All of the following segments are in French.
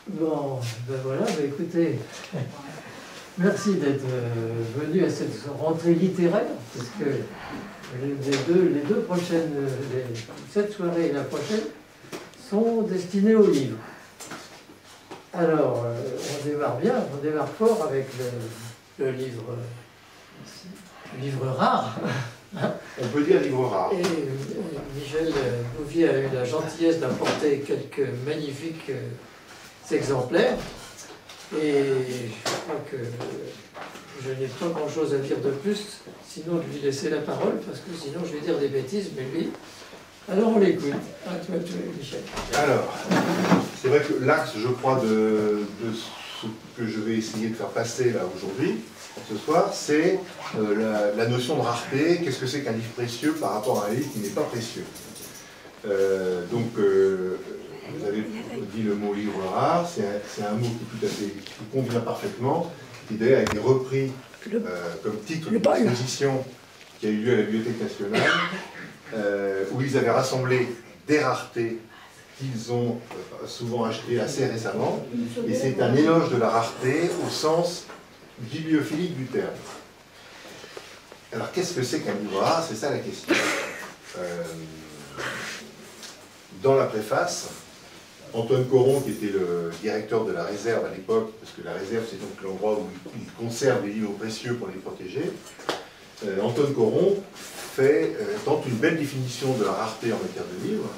Bon, ben voilà, ben écoutez, merci d'être venu à cette rentrée littéraire, parce que les deux prochaines, cette soirée et la prochaine, sont destinées aux livres. Alors, on démarre bien, on démarre fort avec le livre rare. On peut dire livre rare. Et Michel Bouvier a eu la gentillesse d'apporter quelques magnifiques exemplaires. Et je crois que je n'ai pas grand-chose à dire de plus, sinon de lui laisser la parole, parce que sinon je vais dire des bêtises, mais lui... Alors on l'écoute. À toi, Michel. Alors, c'est vrai que l'axe, je crois, de ce que je vais essayer de faire passer là aujourd'hui, ce soir, c'est la notion de rareté. Qu'est-ce que c'est qu'un livre précieux par rapport à un livre qui n'est pas précieux? Vous avez dit le mot livre rare, c'est un mot qui convient parfaitement, qui d'ailleurs a été repris comme titre de l'exposition qui a eu lieu à la Bibliothèque nationale, où ils avaient rassemblé des raretés qu'ils ont souvent achetées assez récemment, et c'est un éloge de la rareté au sens bibliophilique du terme. Alors qu'est-ce que c'est qu'un livre rare? C'est ça la question. Dans la préface, Antoine Coron, qui était le directeur de la réserve à l'époque, parce que la réserve c'est donc l'endroit où il conserve les livres précieux pour les protéger, Antoine Coron tente une belle définition de la rareté en matière de livres.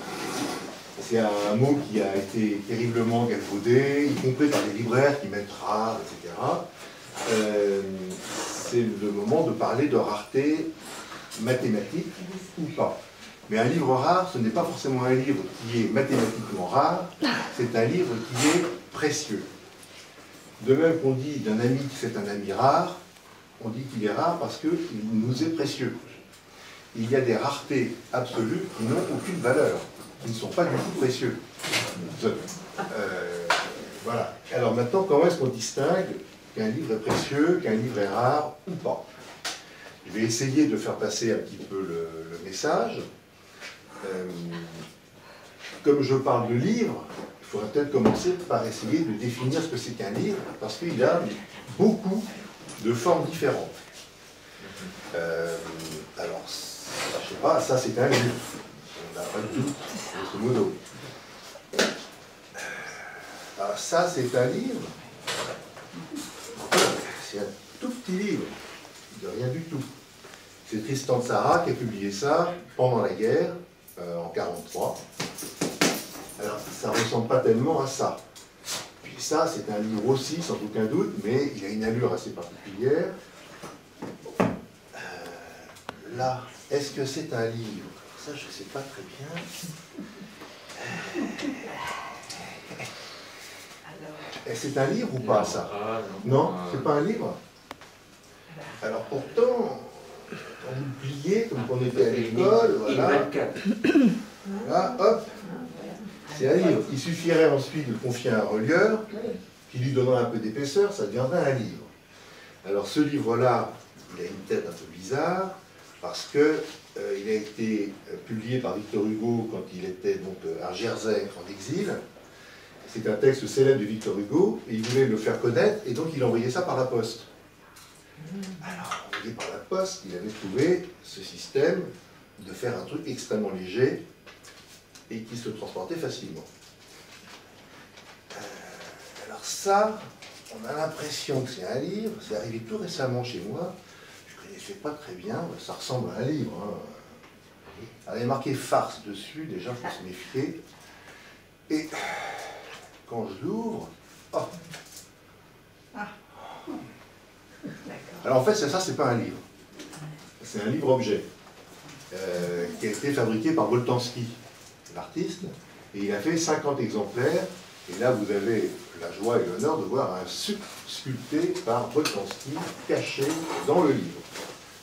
C'est un mot qui a été terriblement galvaudé, y compris par les libraires qui mettent rare, etc. C'est le moment de parler de rareté mathématique ou pas. Mais un livre rare, ce n'est pas forcément un livre qui est mathématiquement rare, c'est un livre qui est précieux. De même qu'on dit d'un ami que c'est un ami rare, on dit qu'il est rare parce qu'il nous est précieux. Il y a des raretés absolues qui n'ont aucune valeur, qui ne sont pas du tout précieux. Voilà. Alors maintenant, comment est-ce qu'on distingue qu'un livre est précieux, qu'un livre est rare ou pas? Je vais essayer de faire passer un petit peu le message. Comme je parle de livre, il faudrait peut-être commencer par essayer de définir ce que c'est qu'un livre, parce qu'il a beaucoup de formes différentes. Alors, je sais pas, ça c'est un livre. On n'a pas du tout, grosso modo. Alors ça c'est un livre. C'est un tout petit livre, de rien du tout. C'est Tristan Tzara qui a publié ça pendant la guerre, en 1943. Alors, ça ne ressemble pas tellement à ça. Puis ça, c'est un livre aussi, sans aucun doute, mais il a une allure assez particulière. Là, est-ce que c'est un livre? Ça, je ne sais pas très bien. C'est un livre ou pas, ça? Non, c'est pas un livre? Alors pourtant, quand vous le pliez, comme on était à l'école, voilà. Là, hop, c'est un livre. Il suffirait ensuite de le confier à un relieur, qui lui donnerait un peu d'épaisseur, ça deviendrait un livre. Alors ce livre-là, il a une tête un peu bizarre, parce que il a été publié par Victor Hugo quand il était donc à Jersey en exil. C'est un texte célèbre de Victor Hugo, et il voulait le faire connaître, et donc il envoyait ça par la poste. Alors, envoyé par la poste, il avait trouvé ce système de faire un truc extrêmement léger et qui se transportait facilement. Alors ça, on a l'impression que c'est un livre, c'est arrivé tout récemment chez moi, je ne connaissais pas très bien, ça ressemble à un livre. Hein. Alors, il y a marqué farce dessus, déjà il faut se méfier. Et quand je l'ouvre, oh. Alors en fait, ça c'est pas un livre. C'est un livre-objet qui a été fabriqué par Boltanski, l'artiste, et il a fait 50 exemplaires. Et là, vous avez la joie et l'honneur de voir un sucre sculpté par Boltanski, caché dans le livre.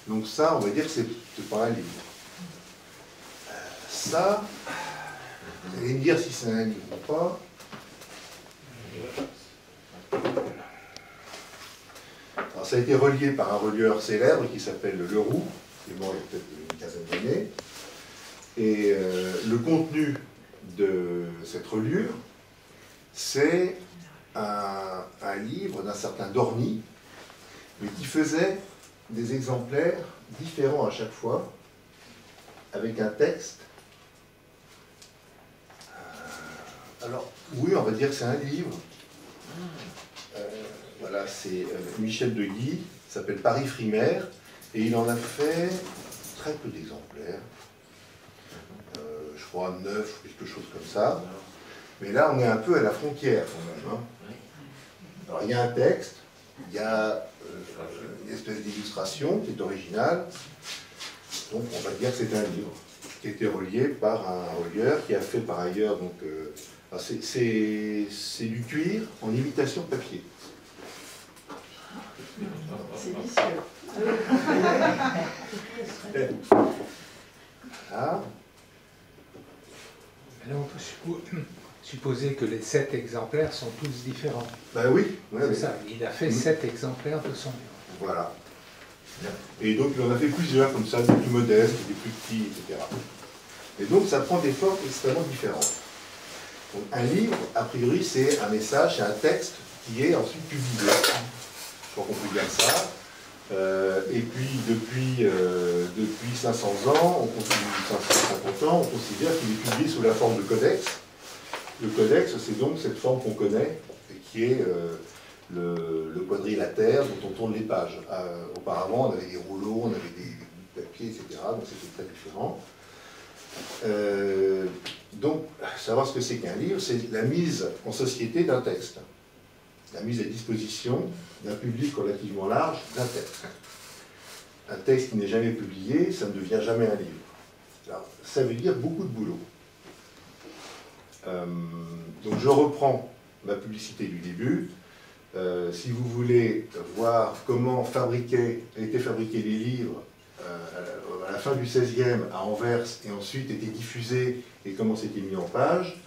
Donc ça, on va dire que c'est pas un livre. Ça, vous allez me dire si c'est un livre ou pas. Alors, ça a été relié par un relieur célèbre qui s'appelle Leroux, qui est mort il y a peut-être une quinzaine d'années. Et le contenu de cette reliure, c'est un livre d'un certain Dorny, mais qui faisait des exemplaires différents à chaque fois, avec un texte. Alors, oui, on va dire que c'est un livre. Voilà, c'est Michel de Guy, s'appelle Paris Frimaire, et il en a fait très peu d'exemplaires. Je crois 9, quelque chose comme ça. Mais là, on est un peu à la frontière, quand même. Hein. Alors, il y a un texte, il y a une espèce d'illustration qui est originale. Donc, on va dire que c'est un livre qui a été relié par un relieur qui a fait par ailleurs, donc, c'est du cuir en imitation de papier. C'est vicieux. Voilà. Là, on peut supposer que les 7 exemplaires sont tous différents. Ben oui, ouais, c'est ça. Il a fait 7 exemplaires de son livre. Voilà. Et donc, il en a fait plusieurs, comme ça, des plus modestes, des plus petits, etc. Et donc, ça prend des formes extrêmement différentes. Donc, un livre, a priori, c'est un message, c'est un texte qui est ensuite publié. Je crois qu'on peut dire ça. Et puis, depuis 500 ans, 550 ans, on considère qu'il est publié sous la forme de codex. Le codex, c'est donc cette forme qu'on connaît, qui est le quadrilatère dont on tourne les pages. Auparavant, on avait des rouleaux, on avait des papiers, etc. Donc c'était très différent. Donc, savoir ce que c'est qu'un livre, c'est la mise en société d'un texte. La mise à disposition d'un public relativement large d'un texte. Un texte qui n'est jamais publié, ça ne devient jamais un livre. Alors, ça veut dire beaucoup de boulot. Donc je reprends ma publicité du début. Si vous voulez voir comment étaient fabriqués les livres à la fin du XVIe à Anvers et ensuite étaient diffusés et comment c'était mis en page,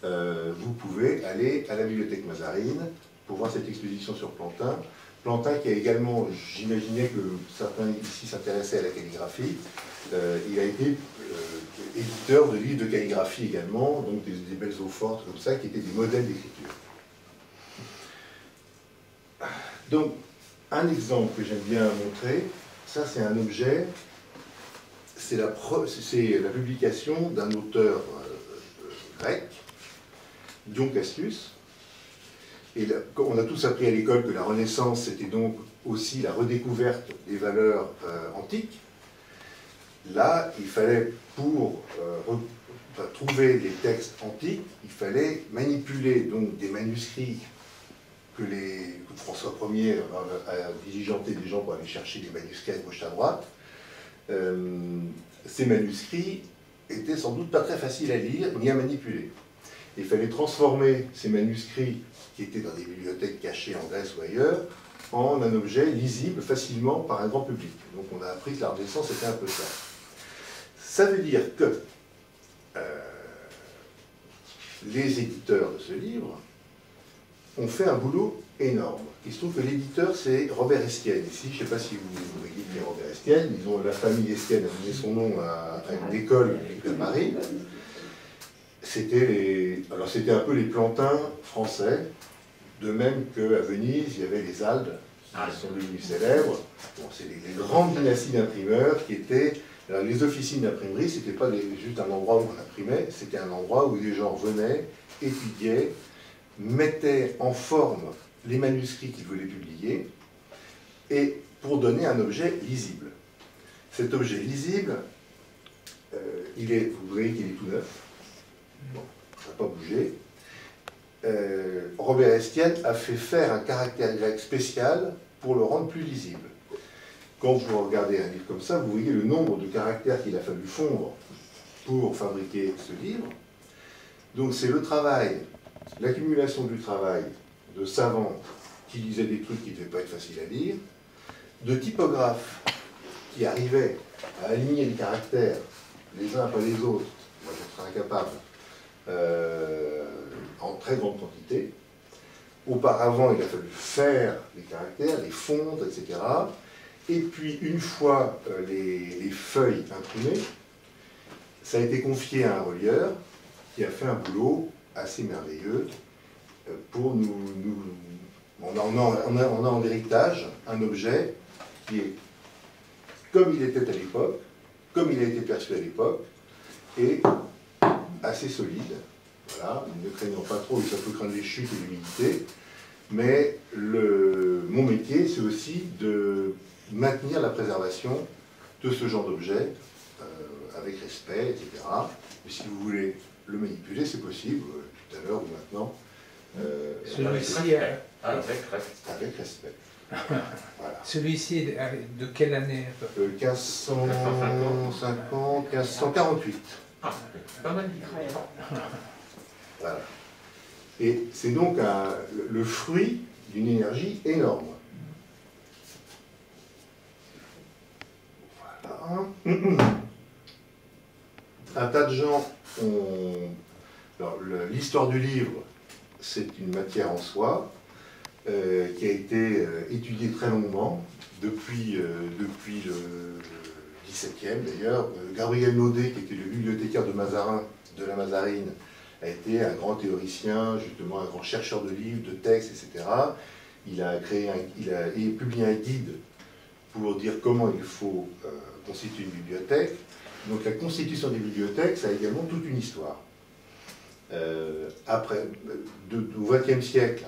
vous pouvez aller à la bibliothèque Mazarine pour voir cette exposition sur Plantin. Plantin qui a également, j'imaginais que certains ici s'intéressaient à la calligraphie, il a été éditeur de livres de calligraphie également, donc des belles eaux fortes comme ça, qui étaient des modèles d'écriture. Donc, un exemple que j'aime bien montrer, ça c'est un objet, c'est la publication d'un auteur grec, Dion Cassius. Et là, on a tous appris à l'école que la Renaissance, c'était donc aussi la redécouverte des valeurs antiques. Là, il fallait, pour trouver des textes antiques, il fallait manipuler donc des manuscrits que François Ier a diligenté des gens pour aller chercher des manuscrits à gauche à droite. Ces manuscrits étaient sans doute pas très faciles à lire ni à manipuler. Il fallait transformer ces manuscrits qui étaient dans des bibliothèques cachées en Grèce ou ailleurs en un objet lisible facilement par un grand public. Donc on a appris que la Renaissance était un peu ça. Ça veut dire que les éditeurs de ce livre ont fait un boulot énorme. Il se trouve que l'éditeur, c'est Robert Estienne. Ici, je ne sais pas si vous voyez qui est Robert Estienne. La famille Estienne a donné son nom à une école de Paris. C'était un peu les Plantins français, de même qu'à Venise, il y avait les Aldes, qui sont devenus célèbres. Bon, c'est les grandes dynasties d'imprimeurs qui étaient... Alors, les officines d'imprimerie, ce n'était pas juste un endroit où on imprimait, c'était un endroit où les gens venaient, étudiaient, mettaient en forme les manuscrits qu'ils voulaient publier, et pour donner un objet lisible. Cet objet lisible, vous voyez qu'il est tout neuf, bon, ça n'a pas bougé. Robert Estienne a fait faire un caractère grec spécial pour le rendre plus lisible. Quand vous regardez un livre comme ça, vous voyez le nombre de caractères qu'il a fallu fondre pour fabriquer ce livre. Donc c'est le travail, l'accumulation du travail de savants qui lisaient des trucs qui ne devaient pas être faciles à lire, de typographes qui arrivaient à aligner les caractères les uns après les autres, moi je serais incapable, en très grande quantité. Auparavant, il a fallu faire les caractères, les fondre, etc. Et puis, une fois les feuilles imprimées, ça a été confié à un relieur qui a fait un boulot assez merveilleux. pour on a en héritage un objet qui est comme il était à l'époque, comme il a été perçu à l'époque, et assez solide. Voilà, ne craignons pas trop, ça peut craindre les chutes et l'humidité, mais mon métier, c'est aussi de maintenir la préservation de ce genre d'objet, avec respect, etc. Mais si vous voulez le manipuler, c'est possible, tout à l'heure ou maintenant. Celui-ci avec respect. Voilà. Celui-ci est de quelle année? 1550, 1548. Ah, pas mal. Voilà. Et c'est donc le fruit d'une énergie énorme. Voilà. Un tas de gens ont... L'histoire du livre, c'est une matière en soi, qui a été étudiée très longuement, depuis le XVIIe d'ailleurs. Gabriel Naudet, qui était le bibliothécaire de Mazarin, de la Mazarine, a été un grand théoricien, justement un grand chercheur de livres, de textes, etc. Il a publié un guide pour dire comment il faut constituer une bibliothèque. Donc la constitution des bibliothèques, ça a également toute une histoire. Après, au XXe siècle,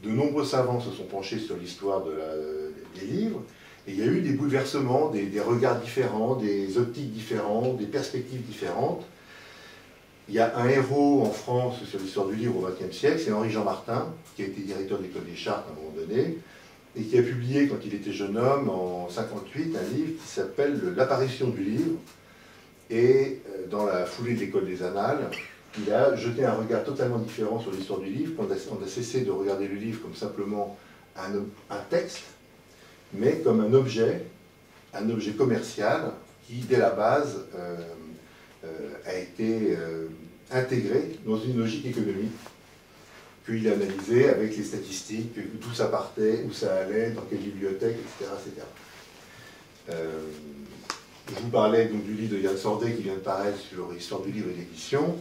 de nombreux savants se sont penchés sur l'histoire des livres, et il y a eu des bouleversements, des regards différents, des optiques différentes, des perspectives différentes. Il y a un héros en France sur l'histoire du livre au XXe siècle, c'est Henri-Jean Martin, qui a été directeur de l'École des Chartes à un moment donné, et qui a publié, quand il était jeune homme, en 1958, un livre qui s'appelle « L'apparition du livre ». Et dans la foulée de l'École des Annales, il a jeté un regard totalement différent sur l'histoire du livre. On a cessé de regarder le livre comme simplement un texte, mais comme un objet commercial qui, dès la base, a été intégré dans une logique économique, puis il a analysé avec les statistiques, d'où ça partait, où ça allait, dans quelle bibliothèque, etc. Je vous parlais donc du livre de Yann Sordet qui vient de paraître sur l'histoire du livre et l'édition.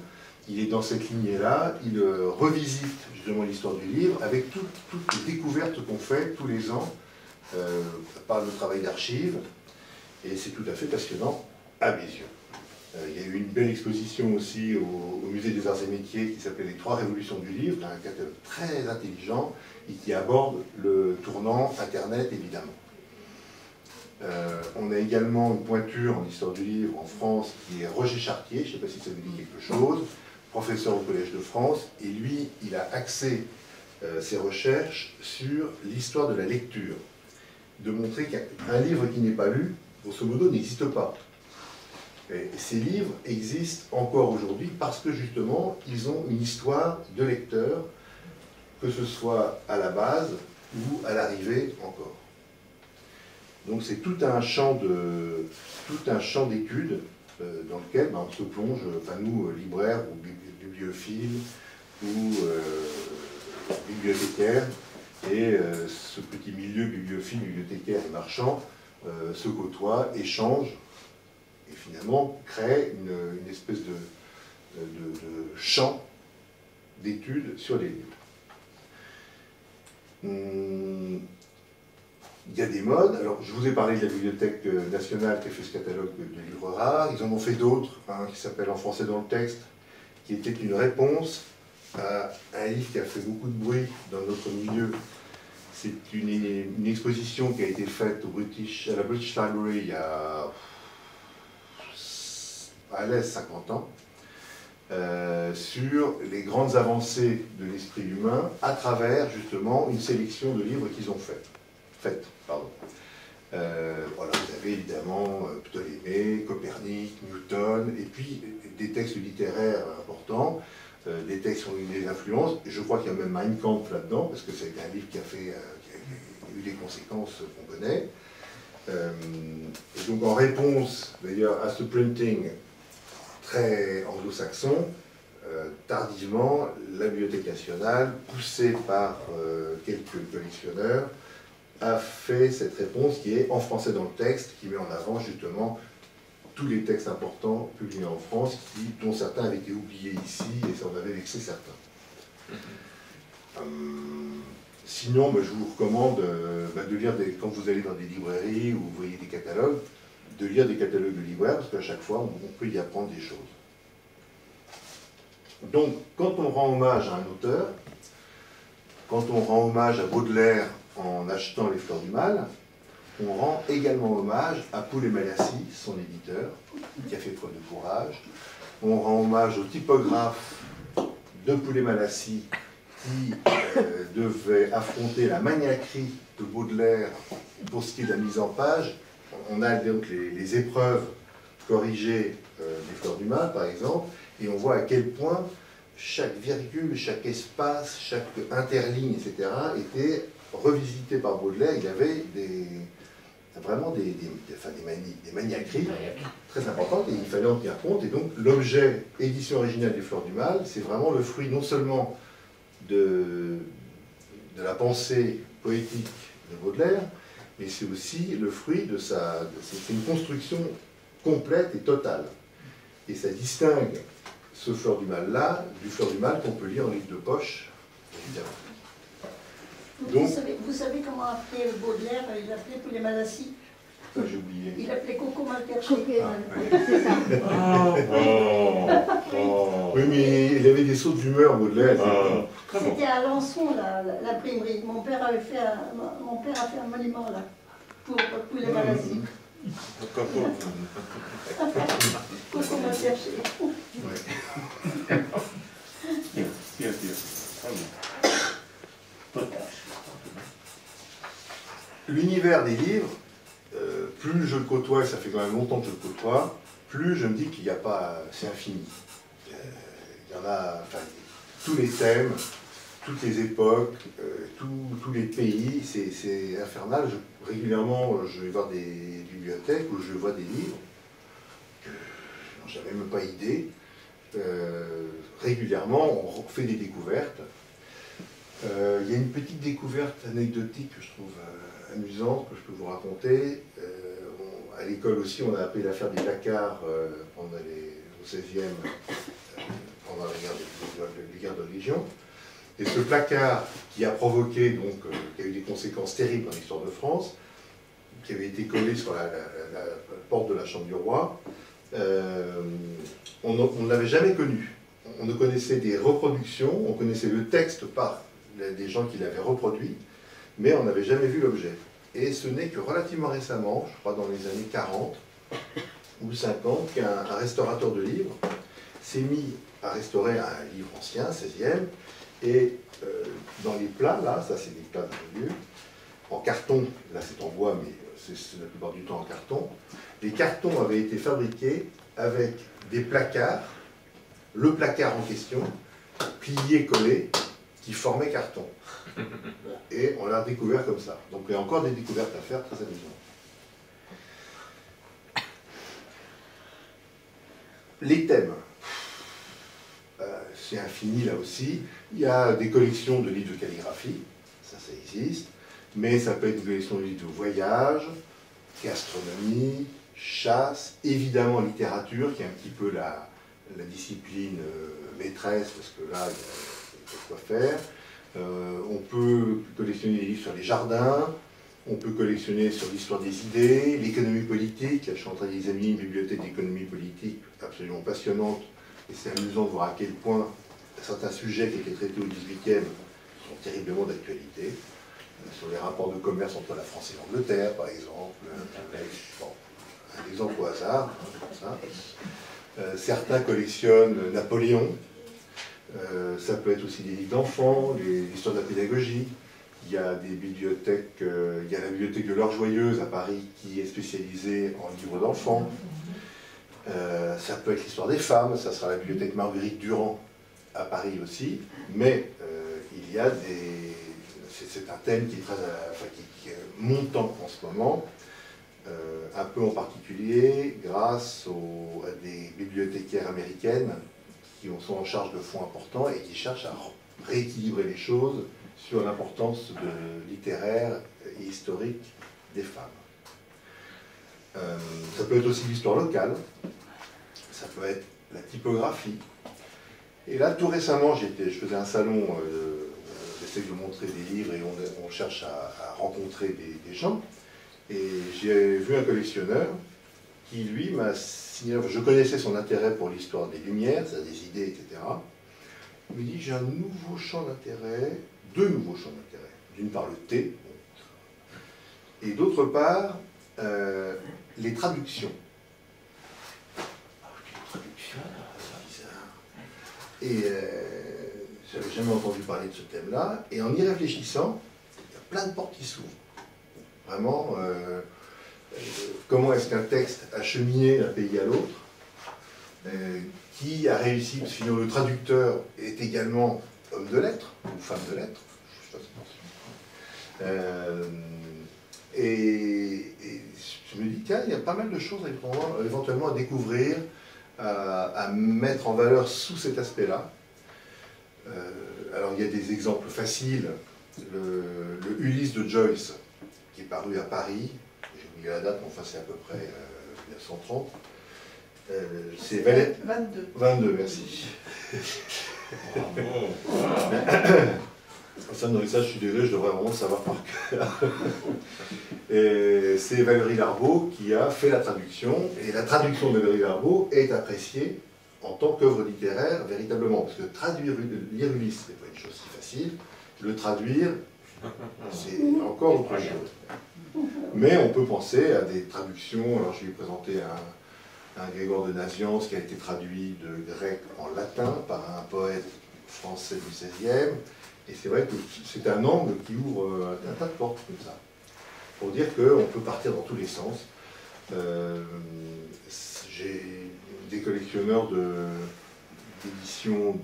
Il est dans cette lignée-là, il revisite justement l'histoire du livre avec toutes les découvertes qu'on fait tous les ans par le travail d'archives, et c'est tout à fait passionnant à mes yeux. Il y a eu une belle exposition aussi au Musée des Arts et Métiers qui s'appelait « Les trois révolutions du livre », un catalogue très intelligent et qui aborde le tournant Internet évidemment. On a également une pointure en histoire du livre en France qui est Roger Chartier, je ne sais pas si ça vous dit quelque chose, professeur au Collège de France, et lui, il a axé ses recherches sur l'histoire de la lecture, de montrer qu'un livre qui n'est pas lu, grosso modo, n'existe pas. Et ces livres existent encore aujourd'hui parce que justement, ils ont une histoire de lecteur, que ce soit à la base ou à l'arrivée encore. Donc c'est tout un champ d'études dans lequel on se plonge, enfin nous, libraires ou bibliophiles ou bibliothécaires, et ce petit milieu bibliophile, bibliothécaire et marchand se côtoient, échangent, et finalement créent une espèce de champ d'études sur les livres. Il y a des modes. Alors, je vous ai parlé de la Bibliothèque nationale qui a fait ce catalogue de livres rares. Ils en ont fait d'autres, qui s'appelle « En français dans le texte », qui était une réponse à un livre qui a fait beaucoup de bruit dans notre milieu. C'est une exposition qui a été faite à la British Library il y a à l'aise 50 ans, sur les grandes avancées de l'esprit humain à travers justement une sélection de livres qu'ils ont faites. Voilà, vous avez évidemment Ptolémée, Copernic, Newton, et puis des textes littéraires importants, des textes qui ont eu des influences. Je crois qu'il y a même Mein Kampf là-dedans, parce que c'est un livre qui a eu des conséquences qu'on connaît. Et donc en réponse d'ailleurs à ce printing très anglo-saxon, tardivement, la Bibliothèque nationale, poussée par quelques collectionneurs, a fait cette réponse qui est en français dans le texte, qui met en avant justement tous les textes importants publiés en France, dont certains avaient été oubliés ici, et ça en avait vexé certains. Sinon, je vous recommande de lire, quand vous allez dans des librairies ou vous voyez des catalogues, de lire des catalogues de libraires, parce qu'à chaque fois, on peut y apprendre des choses. Donc, quand on rend hommage à un auteur, quand on rend hommage à Baudelaire en achetant Les Fleurs du Mal, on rend également hommage à Poulet-Malassis, son éditeur, qui a fait preuve de courage. On rend hommage au typographe de Poulet-Malassis, qui devait affronter la maniaquerie de Baudelaire pour ce qui est de la mise en page. On a donc les épreuves corrigées des Fleurs du Mal, par exemple, et on voit à quel point chaque virgule, chaque espace, chaque interligne, etc., était revisité par Baudelaire. Il y avait vraiment des maniaqueries très importantes, et il fallait en tenir compte. Et donc, l'objet édition originale des Fleurs du Mal, c'est vraiment le fruit non seulement de la pensée poétique de Baudelaire, mais c'est aussi le fruit de c'est une construction complète et totale. Et ça distingue ce Fleur du Mal-là du Fleur du Mal qu'on peut lire en livre de poche, évidemment. Donc, vous savez comment appeler Baudelaire? Il appelait Poulet-Malassis. Ça, j'ai oublié. Il appelait Coco Malperché. C'est ça. Oui, mais il avait des sauts d'humeur, Baudelaire. C'était à Alençon, l'imprimerie. Mon père a fait un monument là, pour Poulet-Malassis. Coco Malperché. L'univers des livres, plus je le côtoie, et ça fait quand même longtemps que je le côtoie, plus je me dis qu'il n'y a pas... c'est infini. Il y en a... Enfin, tous les thèmes, toutes les époques, tous les pays, c'est infernal. Régulièrement, je vais voir des bibliothèques où je vois des livres que je n'avais même pas idée. Régulièrement, on fait des découvertes. Il y a une petite découverte anecdotique que je trouve amusante, que je peux vous raconter. À l'école aussi, on a appris l'affaire des placards au 16e, pendant les guerres de religion. Et ce placard qui a provoqué, donc, qui a eu des conséquences terribles dans l'histoire de France, qui avait été collé sur la porte de la chambre du roi, on ne l'avait jamais connu. On ne connaissait des reproductions, on connaissait le texte par des gens qui l'avaient reproduit, mais on n'avait jamais vu l'objet. Et ce n'est que relativement récemment, je crois dans les années 40 ou 50, qu'un restaurateur de livres s'est mis à restaurer un livre ancien, 16e, et dans les plats, là, ça c'est des plats de lieu, en carton, là c'est en bois, mais c'est la plupart du temps en carton, les cartons avaient été fabriqués avec des placards, le placard en question, plié, collé, qui formait carton. Et on l'a découvert comme ça. Donc il y a encore des découvertes à faire, très amusantes. Les thèmes. C'est infini là aussi. Il y a des collections de livres de calligraphie, ça existe, mais ça peut être une collection de livres de voyage, gastronomie, chasse, évidemment littérature, qui est un petit peu la discipline maîtresse, parce que là, il y a quoi faire. On peut collectionner des livres sur les jardins, on peut collectionner sur l'histoire des idées, l'économie politique. Là, je suis en train d'examiner une bibliothèque d'économie politique absolument passionnante, et c'est amusant de voir à quel point certains sujets qui étaient traités au XVIIIe sont terriblement d'actualité. Sur les rapports de commerce entre la France et l'Angleterre, par exemple. Bon, un exemple au hasard, comme ça. Certains collectionnent Napoléon. Ça peut être aussi des livres d'enfants, l'histoire de la pédagogie. Il y a des bibliothèques, il y a la bibliothèque de l'Heure Joyeuse à Paris qui est spécialisée en livres d'enfants. Ça peut être l'histoire des femmes, ça sera la bibliothèque Marguerite Durand à Paris aussi. Mais il y a des... C'est un thème qui est très, qui est montant en ce moment, un peu en particulier grâce à des bibliothécaires américaines qui sont en charge de fonds importants et qui cherchent à rééquilibrer les choses sur l'importance littéraire et historique des femmes. Ça peut être aussi l'histoire locale, ça peut être la typographie. Et là, tout récemment, je faisais un salon des essaie de montrer des livres et on cherche à rencontrer des gens. Et j'ai vu un collectionneur qui, lui, m'a signalé, je connaissais son intérêt pour l'histoire des Lumières, ça, des idées, etc. Il me dit, j'ai un nouveau champ d'intérêt, deux nouveaux champs d'intérêt. D'une part, le thé, et d'autre part, les traductions. Les traductions, c'est bizarre. Et j'avais jamais entendu parler de ce thème-là, et en y réfléchissant, il y a plein de portes qui s'ouvrent. Vraiment, comment est-ce qu'un texte a cheminé d'un pays à l'autre, qui a réussi, parce que finalement le traducteur est également homme de lettres, ou femme de lettres, je ne sais pas si et je me dis, tiens, il y a pas mal de choses éventuellement à découvrir, à mettre en valeur sous cet aspect-là. Alors il y a des exemples faciles, le Ulysse de Joyce, qui est paru à Paris, j'ai oublié la date, mais enfin c'est à peu près 1930. C'est 22. 22, merci. Ça, je suis désolé, je devrais vraiment le savoir par cœur. C'est Valérie Larbaud qui a fait la traduction, et la traduction de Valérie Larbaud est appréciée en tant qu'œuvre littéraire, véritablement, parce que lire Ulysse, c'est pas une chose si facile, le traduire, c'est encore autre chose. Mais on peut penser à des traductions, alors je lui ai présenté un Grégoire de Nazianze qui a été traduit de grec en latin par un poète français du XVIe, et c'est vrai que c'est un angle qui ouvre un tas de portes comme ça, pour dire qu'on peut partir dans tous les sens. J'ai des collectionneurs d'éditions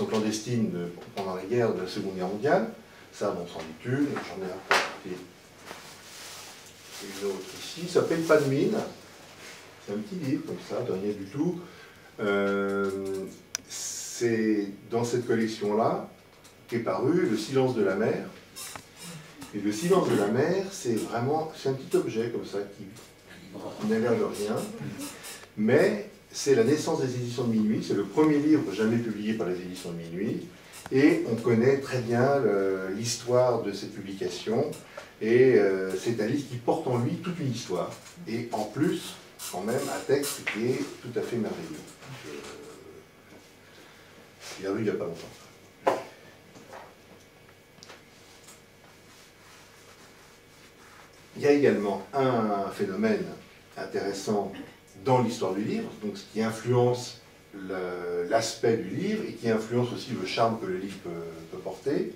clandestines pendant la guerre de la Seconde Guerre mondiale, ça on s'en est une, j'en ai apporté une autre ici, ça s'appelle Pas de mine. C'est un petit livre comme ça, de rien du tout. C'est dans cette collection-là qu'est paru Le silence de la mer. Et Le silence de la mer, c'est un petit objet comme ça qui n'a l'air de rien, mais c'est la naissance des éditions de Minuit, c'est le premier livre jamais publié par les éditions de Minuit, et on connaît très bien l'histoire de cette publication, et c'est un livre qui porte en lui toute une histoire, et en plus, quand même, un texte qui est tout à fait merveilleux. Je l'ai lu il n'y a pas longtemps. Il y a également un phénomène intéressant dans l'histoire du livre, donc ce qui influence l'aspect du livre et qui influence aussi le charme que le livre peut porter,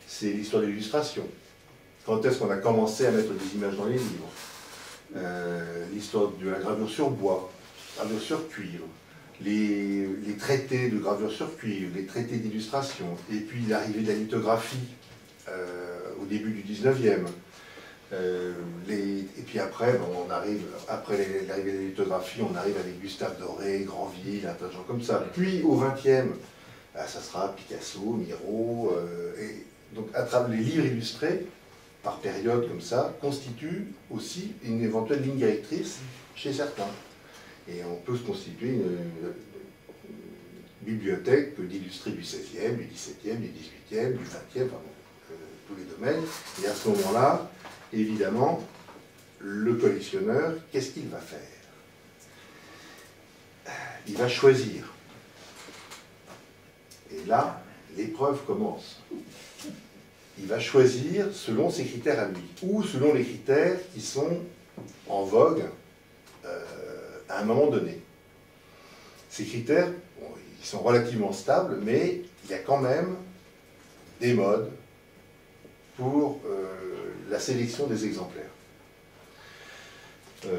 c'est l'histoire de l'illustration. Quand est-ce qu'on a commencé à mettre des images dans les livres? L'histoire de la gravure sur bois, gravure sur cuivre, les traités de gravure sur cuivre, les traités d'illustration, et puis l'arrivée de la lithographie au début du 19e. Et puis après, on arrive, après l'arrivée de la lithographie, on arrive avec Gustave Doré, Granville, un tas de gens comme ça. Puis au 20e, ça sera Picasso, Miro, et donc à travers les livres illustrés, par période comme ça, constituent aussi une éventuelle ligne directrice chez certains. Et on peut se constituer une bibliothèque d'illustrés du 16e, du 17e, du 18e, du 20e, enfin, tous les domaines. Et à ce moment-là, évidemment, le collectionneur, qu'est-ce qu'il va faire? Il va choisir. Et là, l'épreuve commence. Il va choisir selon ses critères à lui, ou selon les critères qui sont en vogue à un moment donné. Ces critères, bon, ils sont relativement stables, mais il y a quand même des modes pour la sélection des exemplaires.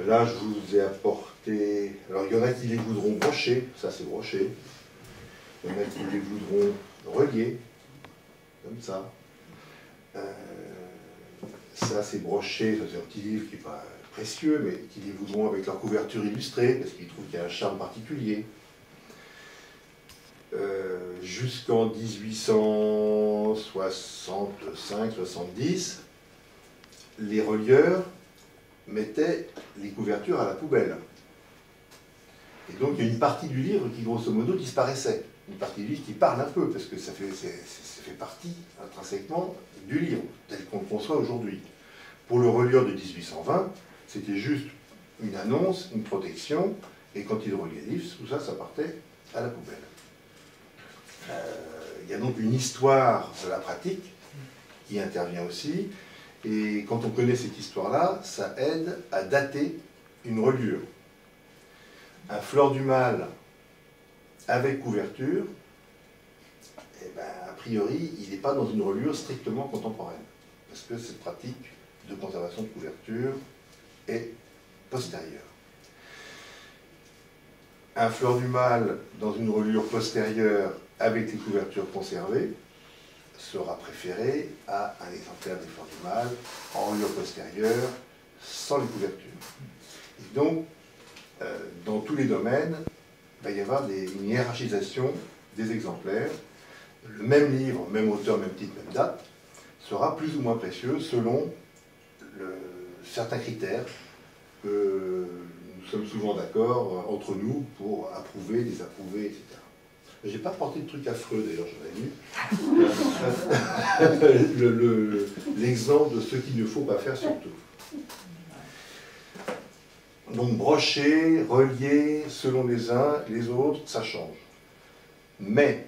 Là, je vous ai apporté... Alors, il y en a qui les voudront brochés, ça c'est broché. Il y en a qui les voudront reliés, comme ça. Ça c'est broché, c'est un petit livre qui n'est pas précieux, mais qui les voudront avec leur couverture illustrée, parce qu'ils trouvent qu'il y a un charme particulier. Jusqu'en 1865-70, les relieurs mettaient les couvertures à la poubelle. Et donc il y a une partie du livre qui, grosso modo, disparaissait. une partie du livre qui parle un peu, parce que ça fait partie intrinsèquement du livre, tel qu'on le conçoit aujourd'hui. Pour le relieur de 1820, c'était juste une annonce, une protection, et quand il reliait le livre, tout ça, ça partait à la poubelle. Il y a donc une histoire de la pratique qui intervient aussi, et quand on connaît cette histoire-là, ça aide à dater une reliure. Un Fleur du Mal avec couverture, eh ben, a priori, il n'est pas dans une reliure strictement contemporaine, parce que cette pratique de conservation de couverture est postérieure. Un Fleur du Mal dans une reliure postérieure avec les couvertures conservées sera préféré à un exemplaire des Fleurs du Mal en reliure postérieure sans les couvertures. Et donc, dans tous les domaines, il va y avoir une hiérarchisation des exemplaires. Le même livre, même auteur, même titre, même date, sera plus ou moins précieux selon certains critères que nous sommes souvent d'accord entre nous pour approuver, désapprouver, etc. Je n'ai pas porté de truc affreux d'ailleurs, j'en ai vu. L'exemple de ce qu'il ne faut pas faire surtout. Donc brocher, relier, selon les uns, les autres, ça change. Mais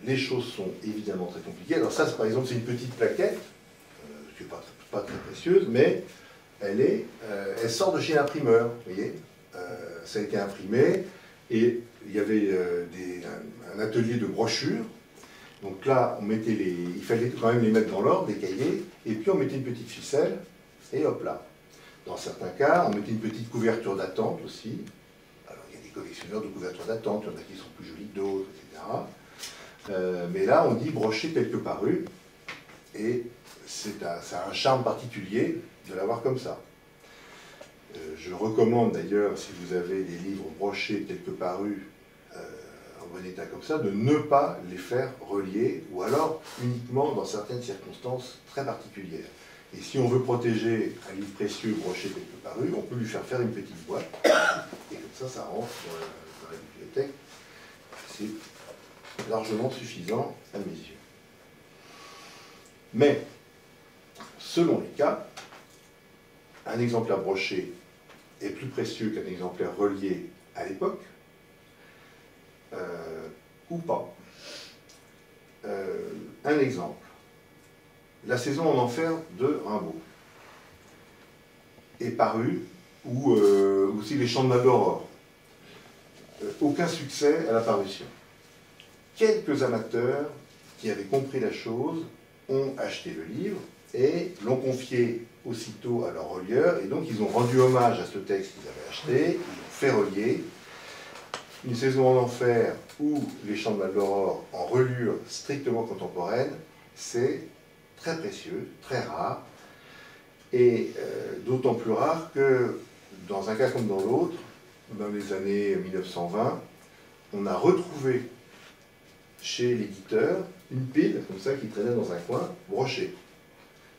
les choses sont évidemment très compliquées. Alors ça, par exemple, c'est une petite plaquette, qui n'est pas très précieuse, mais elle sort de chez l'imprimeur, vous voyez. Ça a été imprimé, et il y avait un atelier de brochures. Donc là, il fallait quand même les mettre dans l'ordre, les cahiers, et puis on mettait une petite ficelle, et hop là. Dans certains cas, on mettait une petite couverture d'attente aussi. Alors, il y a des collectionneurs de couvertures d'attente, il y en a qui sont plus jolis que d'autres, etc. Mais là, on dit brocher quelque paru, et ça a un charme particulier de l'avoir comme ça. Je recommande d'ailleurs, si vous avez des livres brochés quelque parus en bon état comme ça, de ne pas les faire relier, ou alors uniquement dans certaines circonstances très particulières. Et si on veut protéger un livre précieux broché quelque paru, on peut lui faire une petite boîte, et comme ça rentre dans la bibliothèque. C'est largement suffisant à mes yeux. Mais, selon les cas, un exemplaire broché est plus précieux qu'un exemplaire relié à l'époque, ou pas. Un exemple. La saison en enfer de Rimbaud est parue, ou aussi Les Chants de Maldoror. Aucun succès à la parution. Quelques amateurs qui avaient compris la chose ont acheté le livre et l'ont confié aussitôt à leur relieur, et donc ils ont rendu hommage à ce texte qu'ils avaient acheté, ils l'ont fait relier. Une saison en enfer ou Les Chants de Maldoror en reliure strictement contemporaine, c'est très précieux, très rare, et d'autant plus rare que dans un cas comme dans l'autre, dans les années 1920, on a retrouvé chez l'éditeur une pile comme ça qui traînait dans un coin, brochée.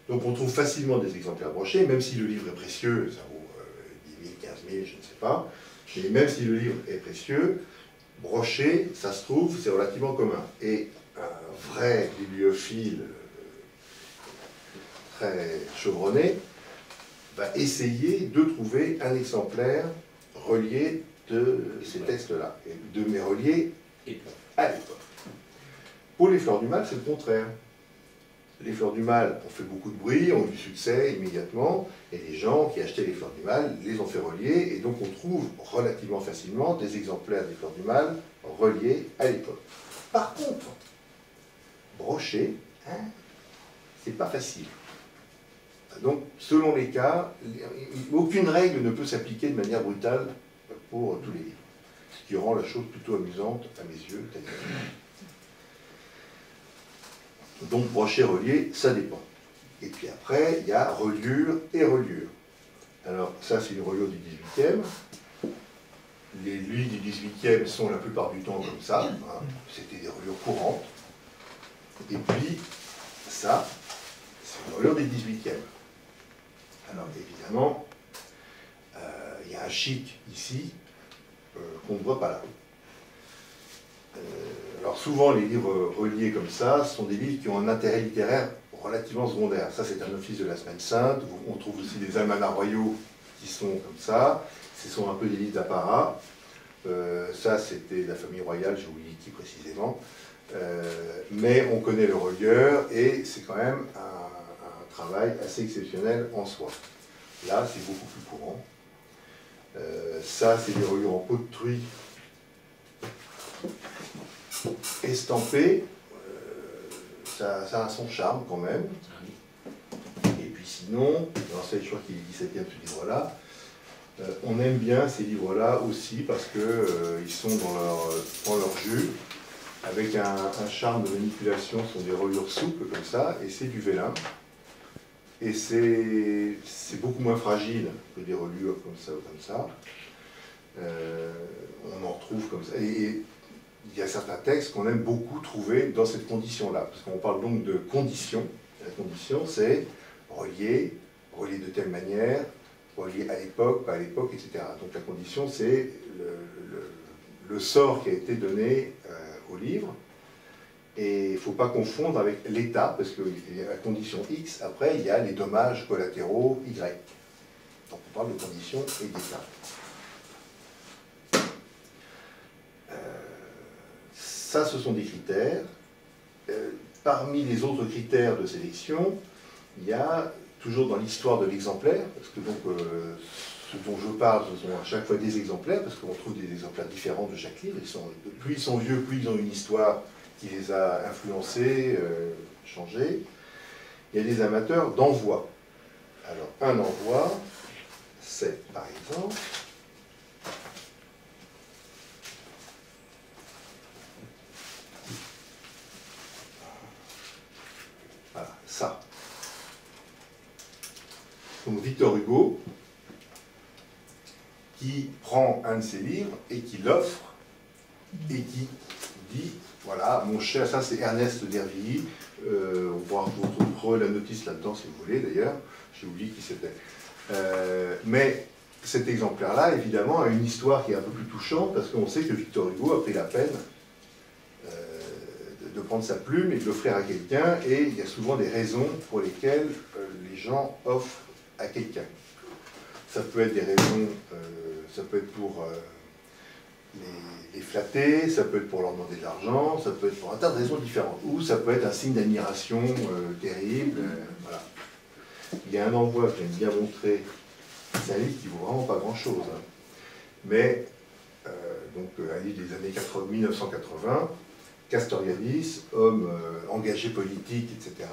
Donc on trouve facilement des exemplaires brochés, même si le livre est précieux, ça vaut 10 000, 15 000, je ne sais pas, mais même si le livre est précieux, broché, ça se trouve, c'est relativement commun. Et un vrai bibliophile très chevronné va essayer de trouver un exemplaire relié de ces textes-là, et de mes reliés à l'époque. Pour les Fleurs du Mal, c'est le contraire. Les Fleurs du Mal ont fait beaucoup de bruit, ont eu du succès immédiatement, et les gens qui achetaient les Fleurs du Mal les ont fait relier, et donc on trouve relativement facilement des exemplaires des Fleurs du Mal reliés à l'époque. Par contre, brocher, c'est pas facile. Donc, selon les cas, aucune règle ne peut s'appliquer de manière brutale pour tous les livres, ce qui rend la chose plutôt amusante à mes yeux. Donc, brocher, relier, ça dépend. Et puis après, il y a reliure et reliure. Alors, ça, c'est une reliure du 18e. Les livres du 18e sont la plupart du temps comme ça. Hein. C'était des reliures courantes. Et puis, ça, c'est une reliure des 18e. Alors, évidemment, il y a un chic ici qu'on ne voit pas là. Alors souvent, les livres reliés comme ça sont des livres qui ont un intérêt littéraire relativement secondaire. Ça, c'est un office de la Semaine Sainte. On trouve aussi des almanachs royaux qui sont comme ça. Ce sont un peu des livres d'apparat. Ça, c'était la famille royale, j'ai oublié qui précisément. Mais on connaît le relieur et c'est quand même un travail assez exceptionnel en soi. Là, c'est beaucoup plus courant. Ça, c'est des reliures en peau de truie estampées. Ça a son charme quand même. Et puis sinon, je crois qu'il est 17e ce livre-là. On aime bien ces livres-là aussi parce qu'ils sont dans leur jus, avec un charme de manipulation, ce sont des reliures souples comme ça, et c'est du vélin. Et c'est beaucoup moins fragile que des reliures comme ça ou comme ça. On en retrouve comme ça. Et il y a certains textes qu'on aime beaucoup trouver dans cette condition-là, parce qu'on parle donc de condition. La condition, c'est relier de telle manière, relié à l'époque, pas à l'époque, etc. Donc la condition, c'est le sort qui a été donné au livre. Et il ne faut pas confondre avec l'état, parce que la condition X, après, il y a les dommages collatéraux Y. Donc on parle de condition et d'état. Ça, ce sont des critères. Parmi les autres critères de sélection, il y a toujours dans l'histoire de l'exemplaire, parce que donc ce dont je parle, ce sont à chaque fois des exemplaires, parce qu'on trouve des exemplaires différents de chaque livre. Plus ils sont vieux, plus ils ont une histoire qui les a influencés, changés. Il y a des amateurs d'envoi. Alors, un envoi, c'est par exemple voilà, ça. Donc Victor Hugo, qui prend un de ses livres et qui l'offre et qui dit, voilà, mon cher, ça c'est Ernest d'Hervilly, on pourra retrouver la notice là-dedans si vous voulez d'ailleurs, j'ai oublié qui c'était. Mais cet exemplaire-là, évidemment, a une histoire qui est un peu plus touchante, parce qu'on sait que Victor Hugo a pris la peine de prendre sa plume et de l'offrir à quelqu'un, et il y a souvent des raisons pour lesquelles les gens offrent à quelqu'un. Ça peut être des raisons, ça peut être pour les flatter, ça peut être pour leur demander de l'argent, ça peut être pour un tas de raisons différentes, ou ça peut être un signe d'admiration terrible, voilà. Il y a un envoi que j'aime bien montrer, c'est un livre qui vaut vraiment pas grand-chose, hein. Mais, donc un livre des années 1980, Castoriadis, homme engagé politique, etc.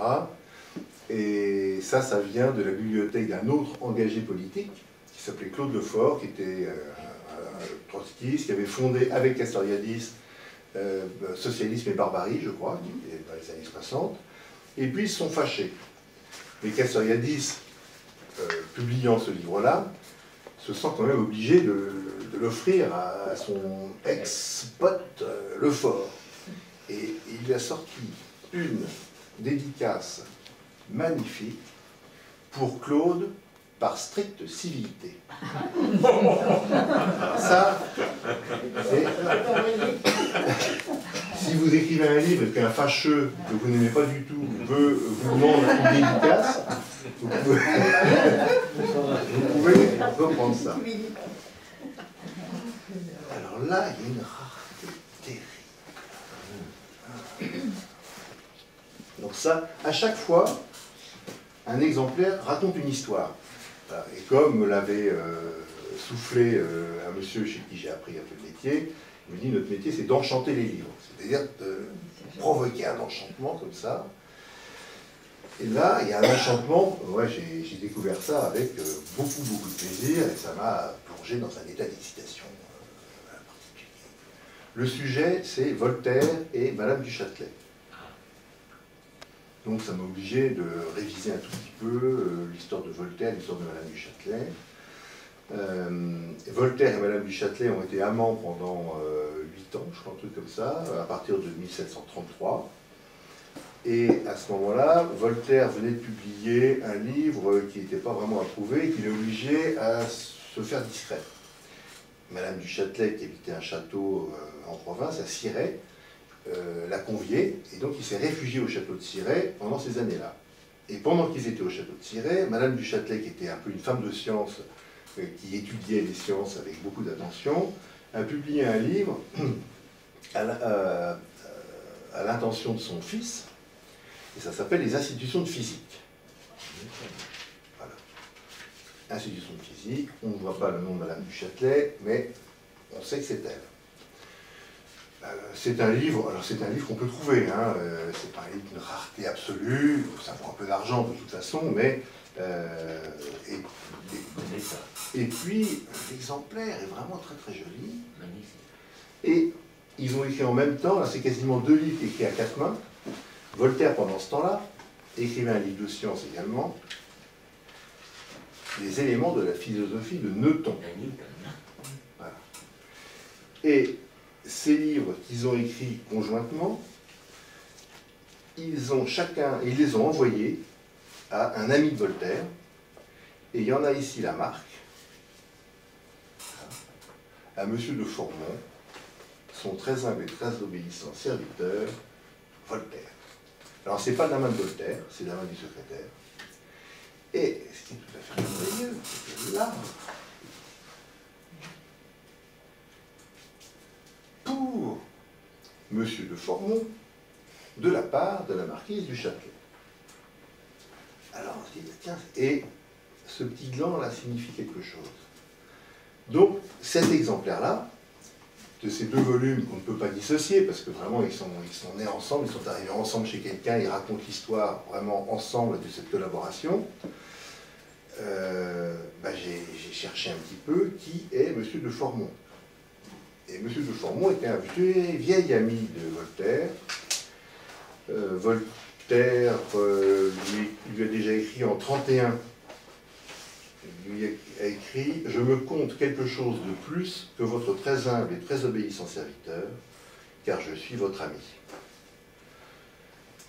Et ça vient de la bibliothèque d'un autre engagé politique, qui s'appelait Claude Lefort, qui était trotskiste, qui avait fondé avec Castoriadis Socialisme et Barbarie, je crois, qui était dans les années 60. Et puis ils se sont fâchés. Mais Castoriadis, publiant ce livre-là, se sent quand même obligé de l'offrir à son ex-pote Lefort. Et il a sorti une dédicace magnifique pour Claude par stricte civilité. Alors ça, si vous écrivez un livre et qu'un fâcheux que vous n'aimez pas du tout veut vous demander une dédicace, vous pouvez reprendre ça. Alors là, il y a une rareté terrible. Donc ça, à chaque fois, un exemplaire raconte une histoire. Et comme me l'avait soufflé un monsieur chez qui j'ai appris un peu de métier, il me dit, notre métier, c'est d'enchanter les livres. C'est-à-dire de provoquer un enchantement comme ça. Et là, il y a un enchantement, ouais, j'ai découvert ça avec beaucoup de plaisir, et ça m'a plongé dans un état d'excitation particulier. Le sujet, c'est Voltaire et Madame du Châtelet. Donc ça m'a obligé de réviser un tout petit peu l'histoire de Voltaire, l'histoire de Madame du Châtelet. Voltaire et Madame du Châtelet ont été amants pendant 8 ans, je crois, un truc comme ça, à partir de 1733. Et à ce moment-là, Voltaire venait de publier un livre qui n'était pas vraiment approuvé et qui l'obligeait à se faire discret. Madame du Châtelet, qui habitait un château en province, à Cirey, l'a convié, et donc il s'est réfugié au château de Cirey pendant ces années-là. Et pendant qu'ils étaient au château de Cirey, Madame du Châtelet, qui était un peu une femme de science, qui étudiait les sciences avec beaucoup d'attention, a publié un livre à l'intention de son fils, et ça s'appelle « Les institutions de physique ». Voilà. Institutions de physique, on ne voit pas le nom de Madame du Châtelet, mais on sait que c'est elle. C'est un livre, alors c'est un livre qu'on peut trouver, hein, c'est pas un livre d'une rareté absolue, ça vaut un peu d'argent de toute façon, mais et puis l'exemplaire est vraiment très très joli. Et ils ont écrit en même temps, là c'est quasiment 2 livres écrits à 4 mains. Voltaire pendant ce temps-là écrivait un livre de science également, les éléments de la philosophie de Newton. Voilà. Et ces livres qu'ils ont écrits conjointement, ils les ont envoyés à un ami de Voltaire, et il y en a ici la marque, à Monsieur de Formont, son très humble et très obéissant serviteur, Voltaire. Alors c'est pas de la main de Voltaire, c'est de la main du secrétaire. Et ce qui est tout à fait merveilleux, c'est que là, pour Monsieur de Formont, de la part de la marquise du Châtelet. Alors on se dit, tiens, et ce petit gland-là signifie quelque chose. Donc, cet exemplaire-là, de ces 2 volumes qu'on ne peut pas dissocier, parce que vraiment, ils sont nés ensemble, ils sont arrivés ensemble chez quelqu'un, ils racontent l'histoire vraiment ensemble de cette collaboration, j'ai cherché un petit peu qui est Monsieur de Formont. Et M. de Formont était un vieil ami de Voltaire. Voltaire lui a déjà écrit en 1931. Il lui a écrit « Je me compte quelque chose de plus que votre très humble et très obéissant serviteur, car je suis votre ami. »